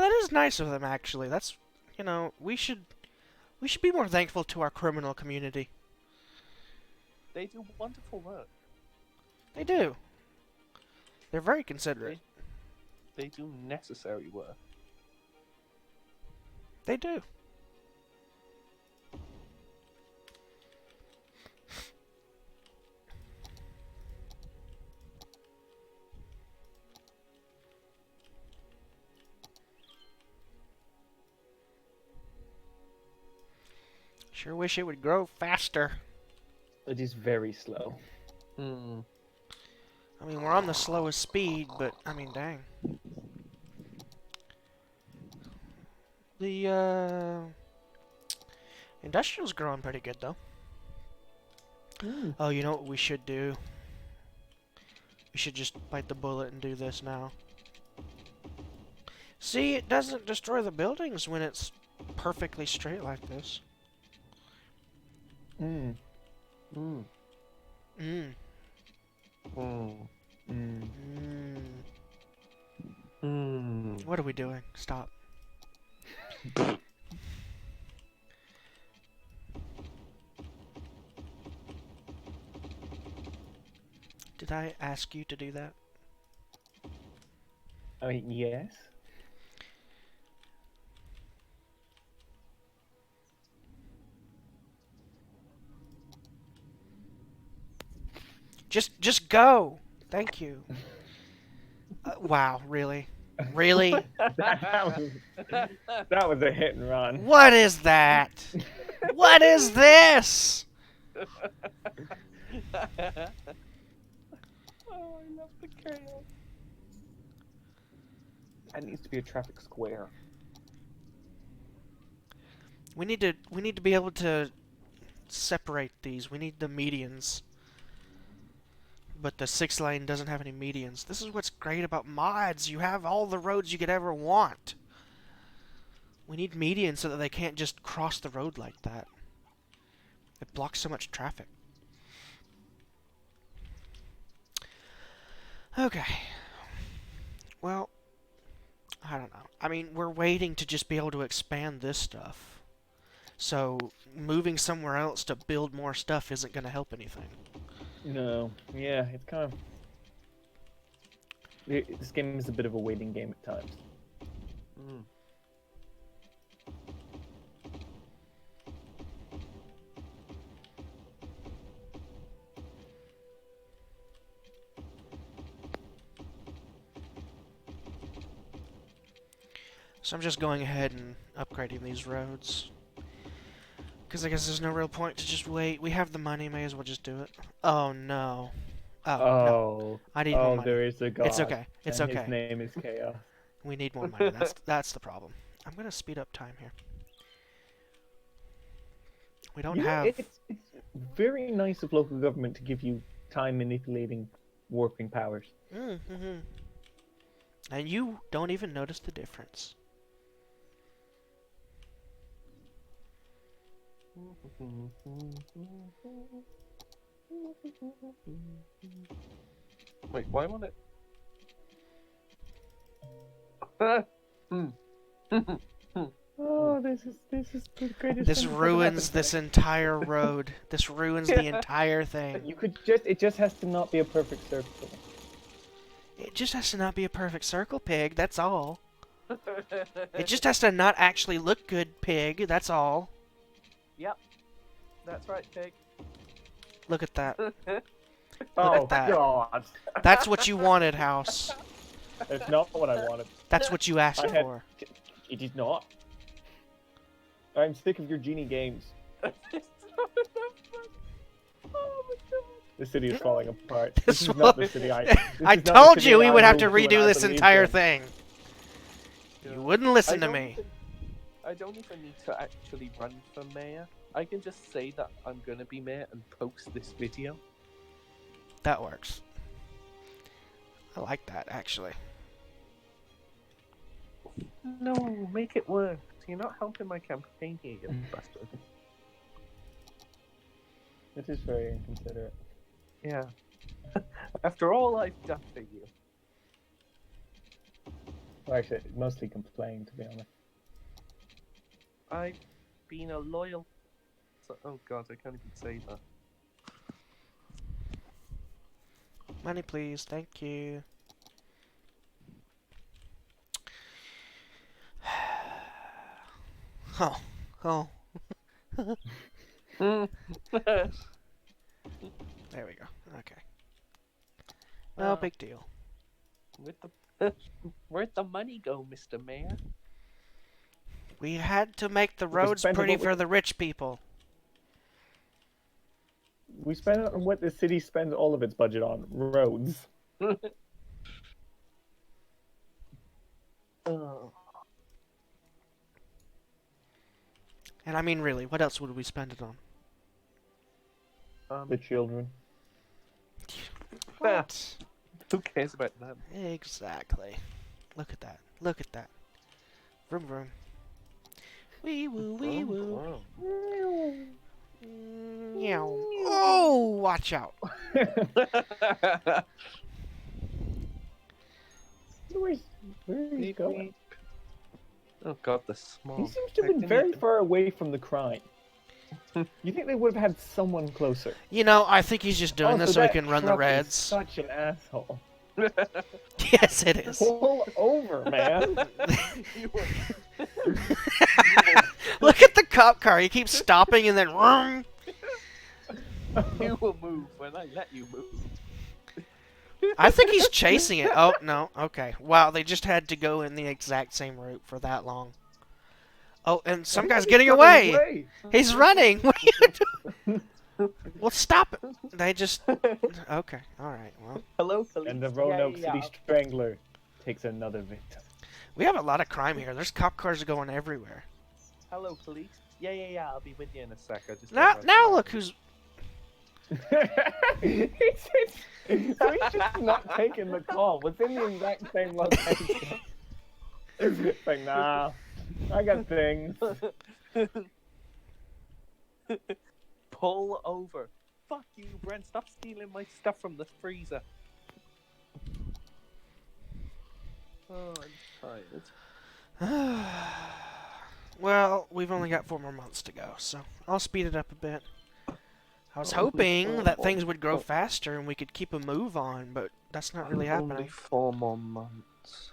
that is nice of them, actually. That's, you know, we should be more thankful to our criminal community. They do wonderful work. They do. They're very considerate. They do necessary work. They do. Sure wish it would grow faster. It is very slow. Hmm. I mean, we're on the slowest speed, but, I mean, dang. The, industrial's growing pretty good, though. Oh, you know what we should do? We should just bite the bullet and do this now. See, it doesn't destroy the buildings when it's perfectly straight like this. Mm. Hmm. Mm. Mm. Mm. What are we doing? Stop. Did I ask you to do that? I mean, yes. Just go. Thank you. Wow, really? Really? that was a hit and run. What is that? What is this? Oh, I love the chaos. That needs to be a traffic square. We need to be able to separate these. We need the medians. But the 6 lane doesn't have any medians. This is what's great about mods. You have all the roads you could ever want. We need medians so that they can't just cross the road like that. It blocks so much traffic. Okay. Well, I don't know. I mean, we're waiting to just be able to expand this stuff. So, moving somewhere else to build more stuff isn't going to help anything. No. Yeah, it's kind of... This game is a bit of a waiting game at times. Mm. So I'm just going ahead and upgrading these roads. Because I guess there's no real point to just wait. We have the money, may as well just do it. Oh no. Oh, no. Oh. I need more money. There is a god. It's okay. It's and okay. His name is Chaos. We need more money. That's the problem. I'm gonna speed up time here. We don't have. It's very nice of local government to give you time manipulating warping powers. Mm-hmm. And you don't even notice the difference. Wait, why won't it? Oh, this is the greatest. This thing that's ever ruins happened to this me. entire road. This ruins the entire thing. It just has to not be a perfect circle. It just has to not be a perfect circle, Pig. That's all. It just has to not actually look good, Pig. That's all. Yep, that's right, Pig. Look at that. Oh at that. God! That's what you wanted, House. That's not what I wanted. That's what you asked for. It is not. I'm sick of your genie games. Oh my god. The city is falling apart. This This is not the city I. I told you we would have to redo this entire thing. You wouldn't listen to me. I don't even need to actually run for mayor. I can just say that I'm gonna be mayor and post this video. That works. I like that, actually. No, make it work. You're not helping my campaign here, you bastard. This is very inconsiderate. Yeah. After all I've done for you. Well, actually, mostly complained, to be honest. I've been a loyal... Oh god, I can't even say that. Money, please. Thank you. Oh. Oh. There we go. Okay. No big deal. Where'd the money go, Mr. Mayor? We had to make the roads spent pretty what we- for the rich people. We spend it on what the city spends all of its budget on: roads. Oh. And I mean, really, what else would we spend it on? The children. What? Who cares about them? Exactly. Look at that. Look at that. Vroom vroom. Wee woo, wee woo. Meow. Oh, watch out. Where's he Beep, going? beep. Oh god, the He smog. seems to have been very far away from the crime. You think they would have had someone closer? You know, I think he's just doing Also, this so he that can run the truck is Reds. such an asshole. Yes, it is. Pull over, man. Look at the cop car. He keeps stopping and then. Vroom. You will move when I let you move. I think he's chasing it. Oh, no. Okay. Wow, they just had to go in the exact same route for that long. Oh, and some guy's getting away. He's running. What are you doing? Well, stop it. They just. Okay. All right. Well, Hello, police. And the Roanoke Yeah. City Strangler takes another victim. we have a lot of crime here. There's cop cars going everywhere. Hello, police. Yeah. I'll be with you in a sec. I just Now look who's. So he's just not taking the call. What's in the exact same location? It's like, nah, I got things. Pull over. Fuck you, Brent. Stop stealing my stuff from the freezer. Oh, I'm tired. Well, we've only got 4 more months to go, so I'll speed it up a bit. I was Only hoping 4 that more things would grow months. faster and we could keep a move on, but that's not really Only happening. 4 more months.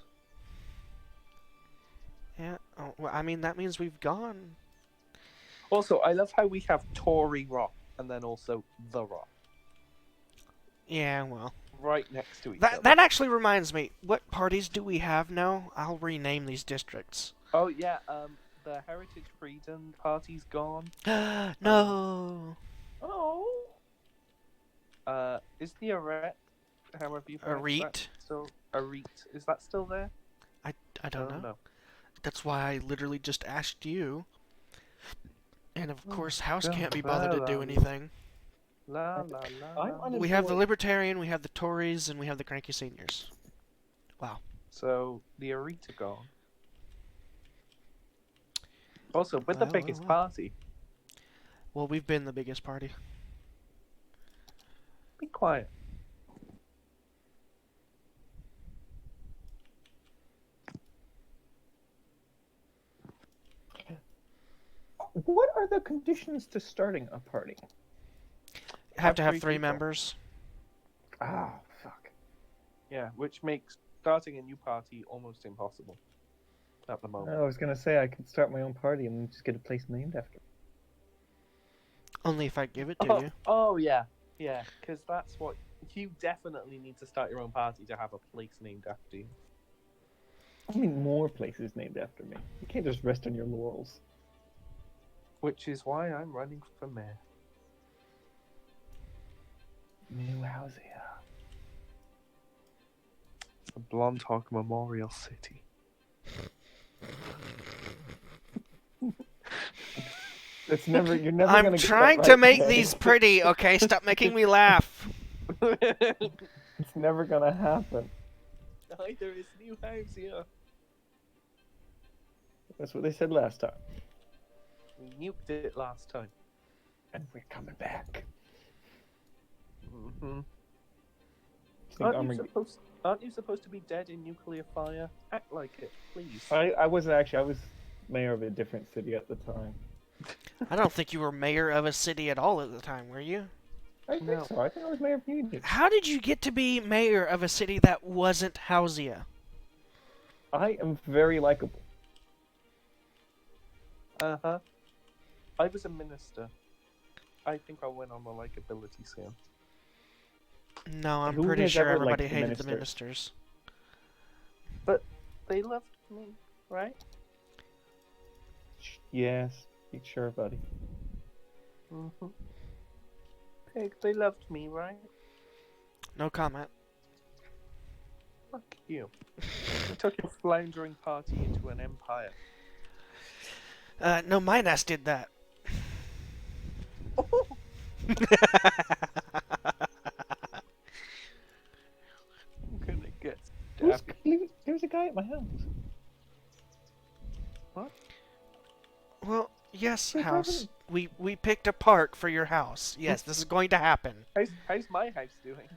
Yeah. Oh, well, I mean, that means we've gone. Also, I love how we have Tory Rock and then also The Rock Yeah, well. right next to each other. That actually reminds me. What parties do we have now? I'll rename these districts. Oh yeah, the Heritage Freedom Party's gone. No. Oh. Is the Arete, however you pronounce Arete? that, still Arete? Is that still there? I don't know. That's why I literally just asked you. And of course, House can't be bothered to do anything. La la la. I'm la. unemployed. We have the Libertarian, we have the Tories, and we have the Cranky Seniors. Wow. So the Arete are gone. Also, with the Well, biggest well. party. Well, we've been the biggest party. Be quiet. What are the conditions to starting a party? Have to have 3 3 people. members. Ah, fuck. Yeah, which makes starting a new party almost impossible at the moment. I was gonna say I could start my own party and just get a place named after. Only if I give it to you. Oh yeah, because that's what you definitely need to start your own party to have a place named after you. I mean, more places named after me. You can't just rest on your laurels. Which is why I'm running for mayor. New house, yeah. The Blonde Hawk Memorial City. It's never. You're never I'm gonna get that trying right, to make Dave. these pretty, okay? Stop making me laugh. It's never gonna happen. Neither is New House here. That's what they said last time. We nuked it last time. And we're coming back. Mm-hmm. I, think Aren't you supposed to be dead in nuclear fire? Act like it, please. I wasn't actually. I was mayor of a different city at the time. I don't think you were mayor of a city at all at the time, were you? I think No. so. I think I was mayor of Union. How did you get to be mayor of a city that wasn't Housia? I am very likable. Uh-huh. I was a minister. I think I went on the likability scale. No, I'm Who pretty has sure ever liked everybody the hated the ministers? ministers. They loved me, right? Yes, sure, buddy. Mm-hmm. Pig, they loved me, right? No comment. Fuck you. You took your floundering party into an empire. No, my nest did that. I'm gonna get Who's, stabbed. there's a guy at my house. What? Well, Yes, It house. doesn't. We picked a park for your house. Yes, this is going to happen. How's my house doing?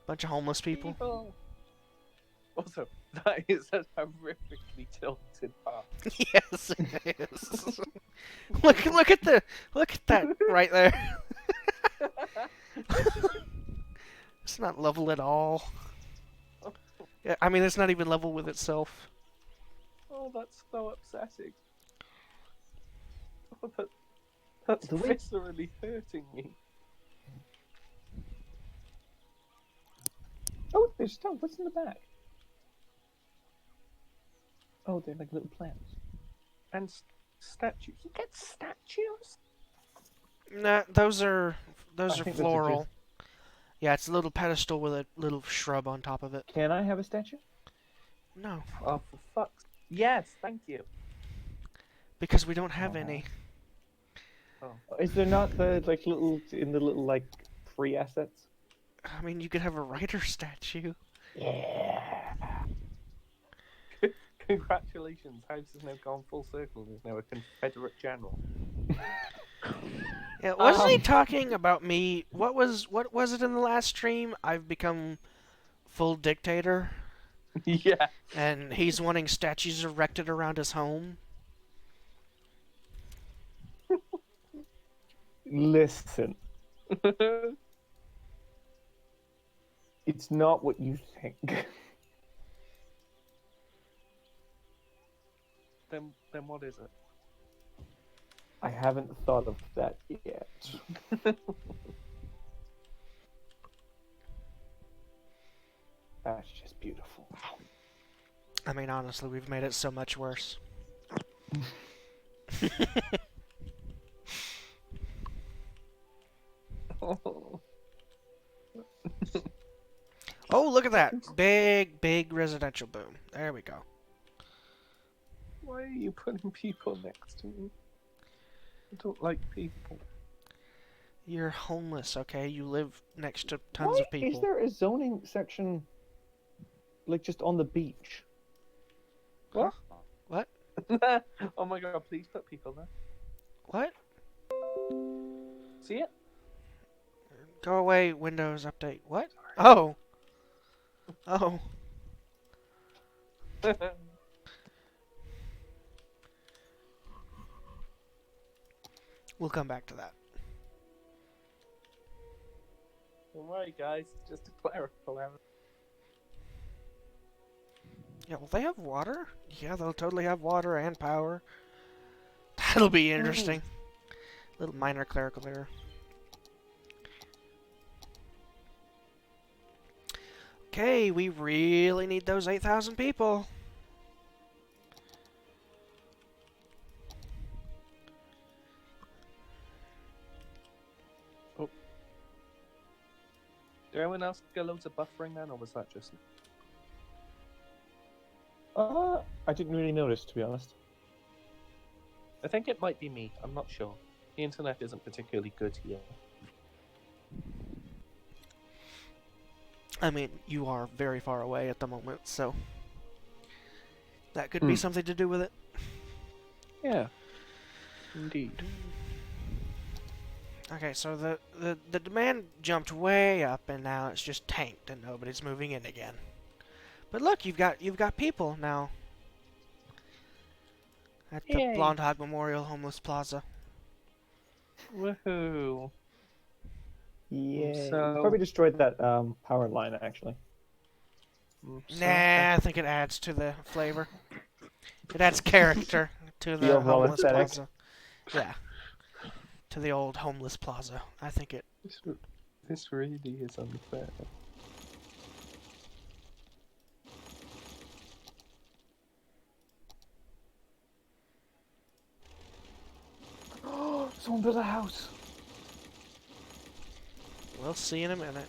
Bunch of homeless people. People. Also, that is a horrifically tilted path. Yes, it is. look at that right there. It's not level at all. Yeah, I mean, it's not even level with itself. Oh, that's so upsetting. Oh, that's The way- viscerally hurting me. Oh, there's stuff. What's in the back? Oh, they're like little plants. And statues. You get statues? Nah, those are I think those are floral. just- Yeah, it's a little pedestal with a little shrub on top of it. Can I have a statue? No, Oh, for fuck's... Yes, thank you. because we don't have Aw. any. Oh. Is there not the like little in the little like free assets? I mean, you could have a writer statue. Yeah. Congratulations, House has now gone full circle and is now a Confederate general. Yeah, wasn't he talking about me? What was it in the last stream? I've become full dictator, Yeah. and he's wanting statues erected around his home. Listen, it's not what you think. Then what is it? I haven't thought of that yet. That's just beautiful. I mean, honestly, we've made it so much worse. Oh, look at that! Big residential boom. There we go. Why are you putting people next to me? I don't like people. You're homeless, okay? You live next to tons Why of people. is there a zoning section like just on the beach? What? What? Oh my god, please put people there. What? See it? Go away, Windows update. What? Oh. Oh. We'll come back to that. Don't worry, guys. It's just a clerical error. Yeah, will they have water? Yeah, they'll totally have water and power. That'll be interesting. Little minor clerical error. Okay, we really need those 8,000 people. Did anyone else get loads of buffering then, or was that just... I didn't really notice, to be honest. I think it might be me. I'm not sure. The internet isn't particularly good here. I mean, you are very far away at the moment, so that could be something to do with it. Yeah. Indeed. Okay, so the demand jumped way up, and now it's just tanked, and nobody's moving in again. But look, you've got people now at the Yay. Blonde Hog Memorial Homeless Plaza. Woohoo. Yeah. So- Probably destroyed that power line actually. Nah, I think it adds to the flavor. It adds character to the overall homeless aesthetic. plaza. Yeah, to the old homeless plaza. I think it. This really is unfair. Someone built a house. We'll see in a minute.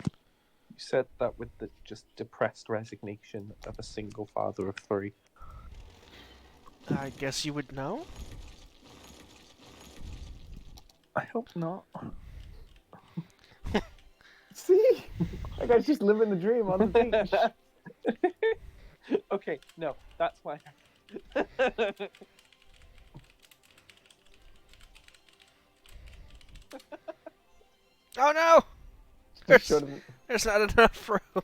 You said that with the just depressed resignation of a single father of three. I guess you would know. I hope not. See? That guy's just living the dream on the beach. Okay, no, that's why. Oh no! Just showed him. There's not enough room.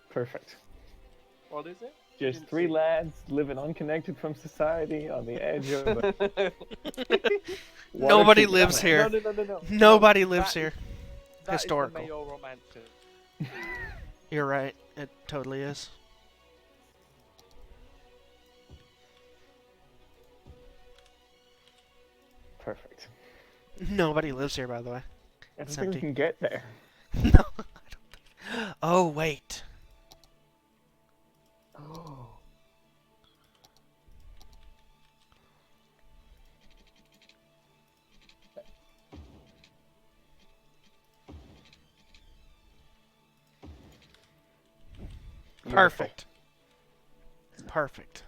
Perfect. What is it? Just Didn't three see. lads living unconnected from society on the edge of a Nobody water-treatment lives plant. here. No. Nobody lives That here. That Historical. is the mayoral mansion. You're right. It totally is. Perfect. Nobody lives here, by the way. I don't It's think we empty. can get there. No, I don't think. Oh, wait. Oh. Perfect. Perfect.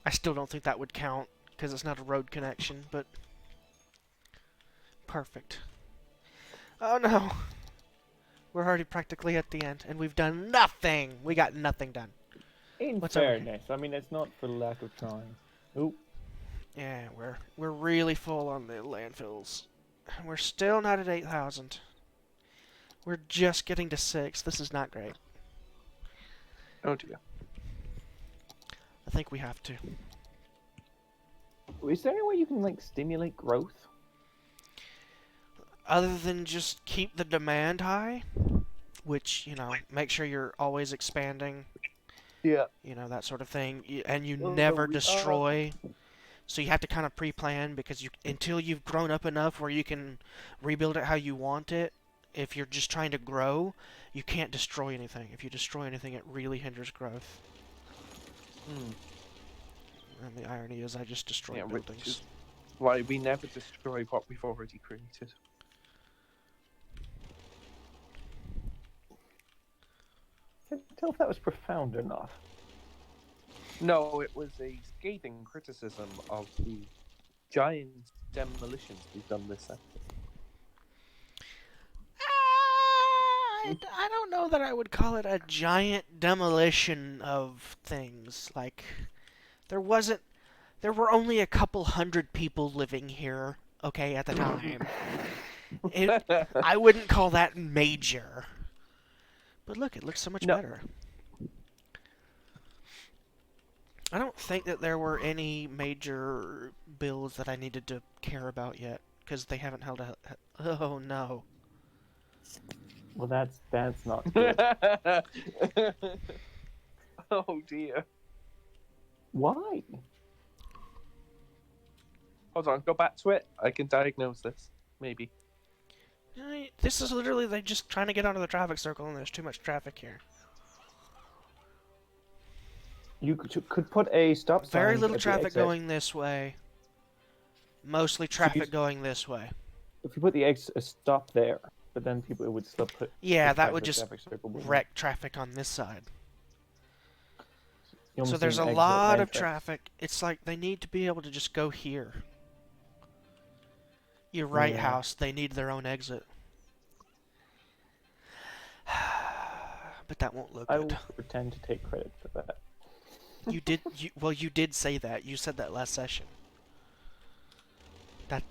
I still don't think that would count because it's not a road connection, but perfect. Oh no. We're already practically at the end, and we've done nothing. We got nothing done. In What's over here? fairness, I mean, it's not for lack of trying. Oh, Yeah, we're really full on the landfills. We're still not at 8,000. We're just getting to 6. This is not great. Oh dear. I think we have to. is there any way you can like stimulate growth? Other than just keep the demand high, which, make sure you're always expanding, Yeah. that sort of thing, and you Oh, never we are. destroy. So you have to kind of pre-plan because until you've grown up enough where you can rebuild it how you want it. If you're just trying to grow, you can't destroy anything. If you destroy anything, it really hinders growth. And the irony is, I just destroyed Which buildings. is why we never destroy what we've already created. Can't tell if that was profound enough. No, it was a scathing criticism of the giant demolitions we've done this sector. I don't know that I would call it a giant demolition of things. Like, there were only a couple hundred people living here, okay, at the time. I wouldn't call that major. But look, it looks so much better. I don't think that there were any major builds that I needed to care about yet, because they haven't held a... Oh, no. Well, that's not good. Oh dear. Why? Hold on, go back to it. I can diagnose this. Maybe. This is literally they just trying to get onto the traffic circle, and there's too much traffic here. You could put a stop sign. Very little at the traffic exit. going this way. Mostly traffic going this way. If you put the a stop there, but then people would still put. Yeah, push that back would the just traffic circle, wouldn't it? wreck traffic on this side. You almost So there's need a an exit lot and of entrance. traffic. It's like they need to be able to just go here. You're right, Yeah. House. They need their own exit. But that won't look I good. will pretend to take credit for that. You did say that. You said that last session.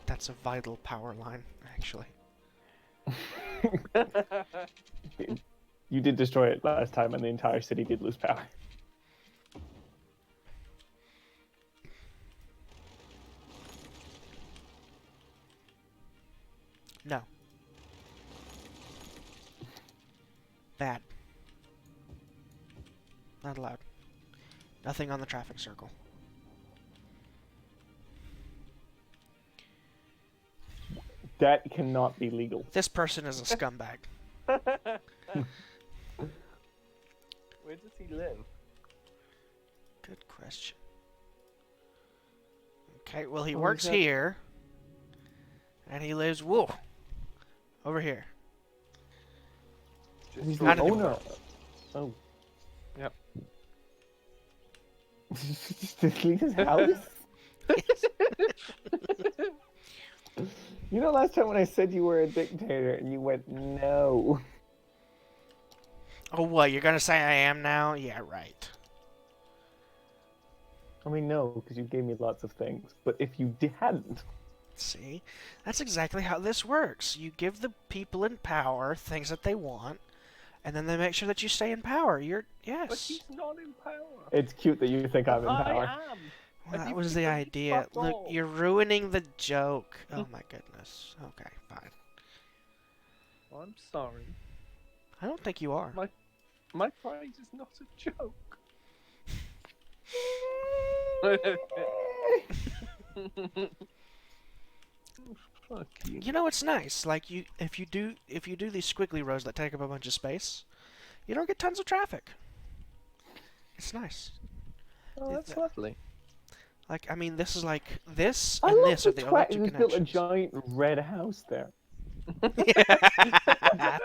That's a vital power line, actually. You did destroy it last time, and the entire city did lose power. No. Bad. Not allowed. Nothing on the traffic circle. That cannot be legal. This person is a scumbag. Where does he live? Good question. Okay, well, he Oh, works is that- here. And he lives, whoa, over here. He's Not the anymore. owner. Oh, Yep. Delete his house? Yes. You know, last time when I said you were a dictator and you went, no. Oh, what? You're gonna say I am now? Yeah, right. I mean, no, because you gave me lots of things. But if you hadn't, See? That's exactly how this works. You give the people in power things that they want, and then they make sure that you stay in power. But Yes. he's not in power. it's cute that you think I'm in I power. am. Well, And that you've was the given me idea. fuck Look, all. you're ruining the joke. Oh my goodness. Okay, fine. I'm sorry. I don't think you are. My pride is not a joke. Fuck you. You know, it's nice. Like if you do these squiggly rows that take up a bunch of space, you don't get tons of traffic. It's nice. Oh, that's lovely. Like, I mean, this is like this I and love this are the the twat electric who's built a connections. giant red house there. Yeah.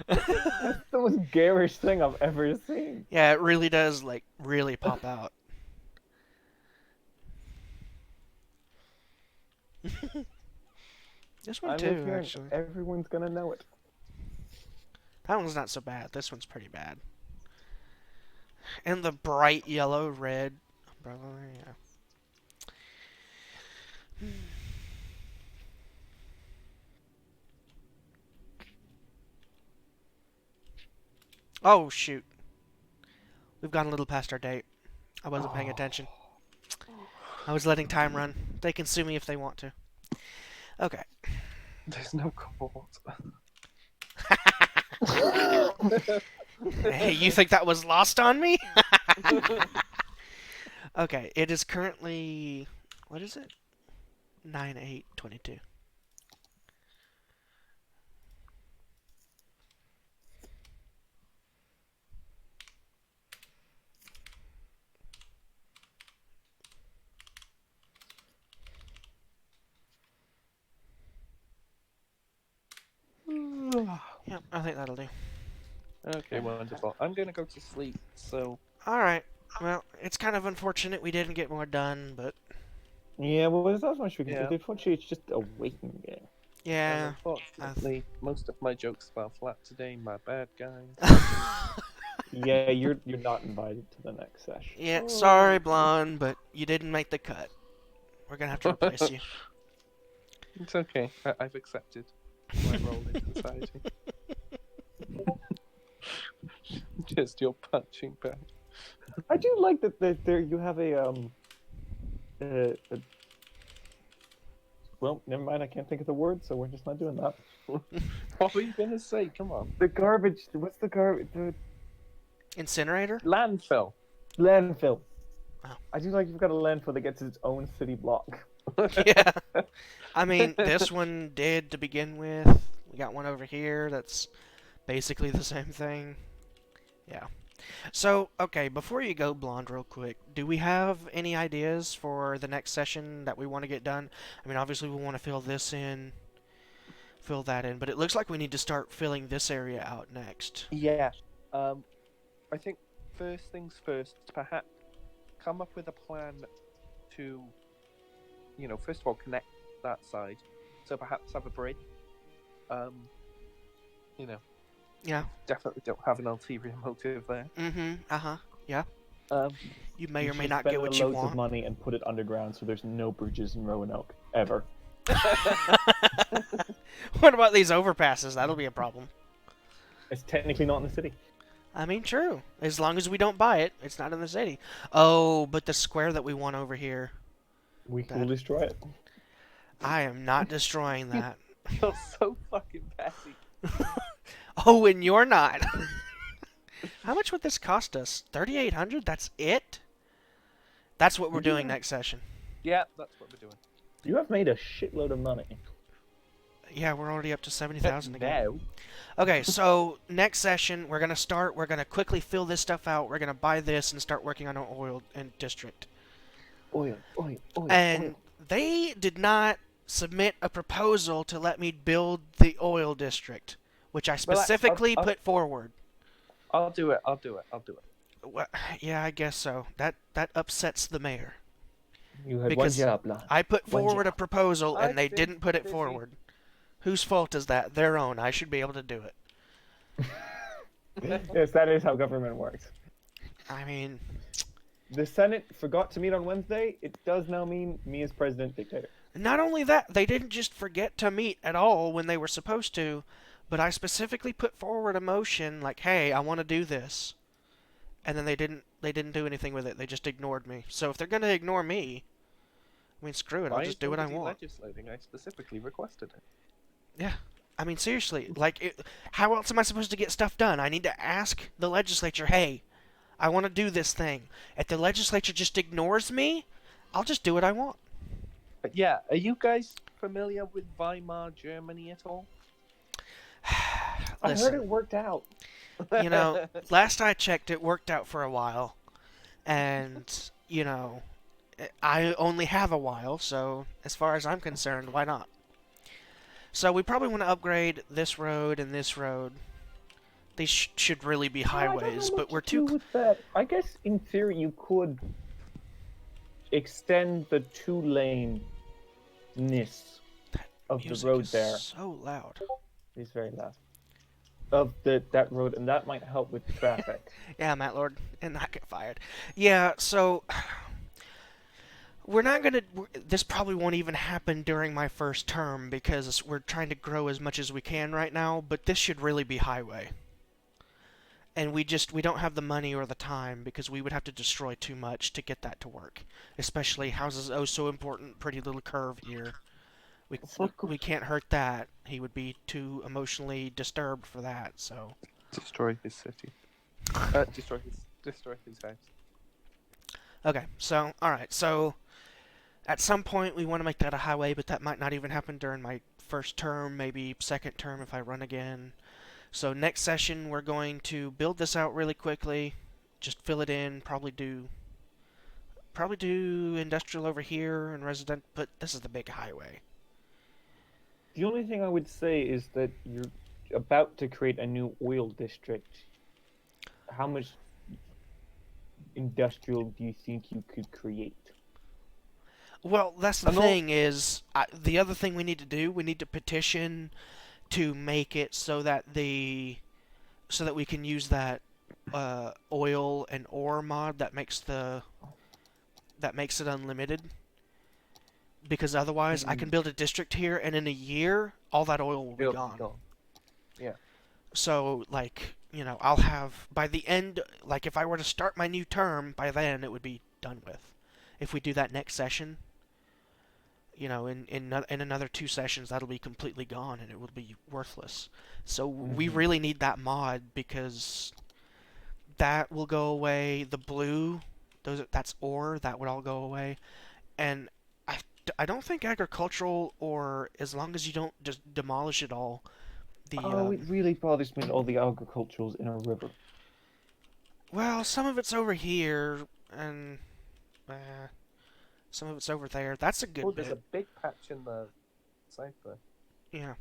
That's the most garish thing I've ever seen. Yeah, it really does like really pop out. This one I live too, here actually. and everyone's gonna know it. That one's not so bad. This one's pretty bad. And the bright yellow red umbrella, yeah. Oh shoot. We've gone a little past our date. I wasn't paying attention. I was letting time run. They can sue me if they want to. Okay. There's no court. Hey, you think that was lost on me? Okay, it is currently, what is it? 9/8/22. Yep, I think that'll do. Okay, wonderful. I'm gonna go to sleep, so... Alright, well, it's kind of unfortunate we didn't get more done, but Yeah, well, there's not much we can Yeah. do. Unfortunately, it's just a waiting game. And yeah. unfortunately, most of my jokes fell flat today. My bad, guys. Yeah, you're not invited to the next session. Yeah, sorry, Blonde, but you didn't make the cut. We're gonna have to replace you. It's okay. I've accepted my role in society. Just your punching bag. I do like that there you have a well, never mind. I can't think of the word, so we're just not doing that. What were you gonna say? Come on. The garbage. What's the garbage? The Incinerator? Landfill. landfill. Oh. I do like you've got a landfill that gets its own city block. Yeah. I mean, this one did to begin with. We got one over here that's basically the same thing. Yeah. So, okay, before you go, Blonde, real quick, do we have any ideas for the next session that we want to get done? I mean, obviously we want to fill that in, but it looks like we need to start filling this area out next. Yeah. I think first things first, perhaps come up with a plan to, first of all, connect that side. So perhaps have a bridge. Yeah. Definitely don't have an ulterior motive there. Mm-hmm. Uh-huh. Yeah. Um, You may or You may should not spend get what you loads of want. money and put it underground, so there's no bridges in Roanoke ever. What about these overpasses? That'll be a problem. It's technically not in the city. I mean, true. As long as we don't buy it, it's not in the city. Oh, but the square that we want over here, We will destroy it. I am not destroying that. You're so fucking petty. Oh, and you're not. How much would this cost us? 3,800? That's it? That's what we're doing next session. Yeah, that's what we're doing. You have made a shitload of money. Yeah, we're already up to 70,000 again. Now, Okay, so next session, we're going to quickly fill this stuff out. We're going to buy this and start working on an oil and district. Oil. And they did not submit a proposal to let me build the oil district, which I specifically put forward. I'll do it. Well, yeah, I guess so. That upsets the mayor You had one because job, lad. I put One forward a job. proposal and I've they been didn't put it busy. forward. Whose fault is that? Their own. I should be able to do it. Yes, that is how government works. I mean, The Senate forgot to meet on Wednesday. It does now mean me as president dictator. not only that, they didn't just forget to meet at all when they were supposed to, but I specifically put forward a motion like, "Hey, I want to do this." And then they didn't do anything with it. They just ignored me. So if they're going to ignore me, I mean, screw it. I'll Why just is do what I nobody want. legislating? I specifically requested it. Yeah. I mean, seriously, like, how else am I supposed to get stuff done? I need to ask the legislature, hey, I want to do this thing. If the legislature just ignores me, I'll just do what I want. But yeah, are you guys familiar with Weimar Germany at all? I heard Listen, it worked out. you know, last I checked, it worked out for a while. And, I only have a while, so as far as I'm concerned, why not? So we probably want to upgrade this road and this road. These should really be I don't know highways, what but to we're do too... with that. I guess in theory you could extend the two-lane-ness of the Music road is there. so loud. It's very loud. Of that road, and that might help with traffic. Yeah, Matt Lord, and not get fired. Yeah, so we're not gonna. This probably won't even happen during my first term because we're trying to grow as much as we can right now. But this should really be highway, and we don't have the money or the time because we would have to destroy too much to get that to work. Especially houses oh so important, pretty little curve here. We can't hurt that. He would be too emotionally disturbed for that. So Destroy his city. Destroy his house. okay, so all right, so at some point we want to make that a highway, but that might not even happen during my first term, maybe second term if I run again. So next session we're going to build this out really quickly, just fill it in, probably do industrial over here and resident, but this is the big highway. The only thing I would say is that you're about to create a new oil district. How much industrial do you think you could create? Well, that's the thing is, the other thing we need to do, we need to petition to make it so that we can use that oil and ore mod that makes it unlimited. Because otherwise, I can build a district here, and in a year, all that oil will be gone. Yeah. So, like, I'll have by the end, like, if I were to start my new term, by then it would be done with. If we do that next session, in another 2 sessions, that'll be completely gone and it will be worthless. So we really need that mod because that will go away. The blue, that's ore, that would all go away. And I don't think agricultural, or as long as you don't just demolish it all, it really bothers me that all the agricultural's in a river. well, some of it's over here and some of it's over there. That's a good There's bit. a big patch in the south there. Yeah.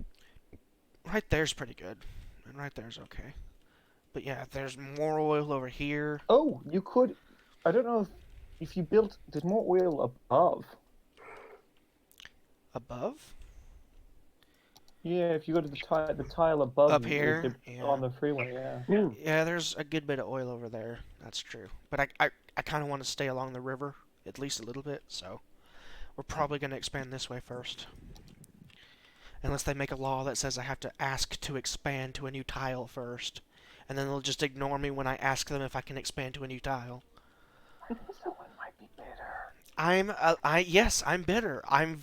Right there's pretty good. And right there's okay. But yeah, there's more oil over here. Oh, you could. I don't know if you built. There's more oil above. Above? Yeah, if you go to the tile above Up you, here? Yeah. on the freeway, yeah. Yeah, there's a good bit of oil over there. That's true. But I kind of want to stay along the river, at least a little bit, so we're probably going to expand this way first. Unless they make a law that says I have to ask to expand to a new tile first. And then they'll just ignore me when I ask them if I can expand to a new tile. Someone might be bitter. Yes, I'm bitter. I'm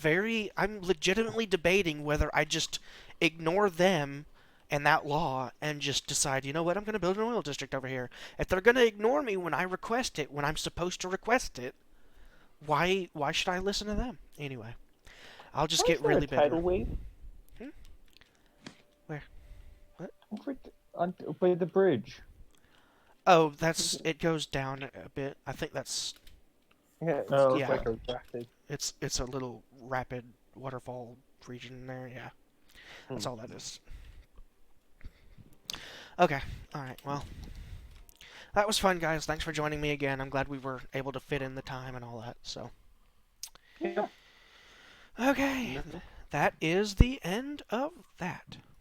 legitimately debating whether I just ignore them and that law and just decide, you know what, I'm going to build an oil district over here. If they're going to ignore me when I request it, when I'm supposed to request it, why should I listen to them? Anyway, I'll just get really bitter. Tidal wave? Where? What? By the bridge. Oh, it goes down a bit. I think that's... Yeah, yeah. like a rapid. It's a little rapid waterfall region there, yeah. That's all that is. Okay, alright, well. that was fun, guys. Thanks for joining me again. I'm glad we were able to fit in the time and all that. So, Yeah. okay, Mhm. that is the end of that.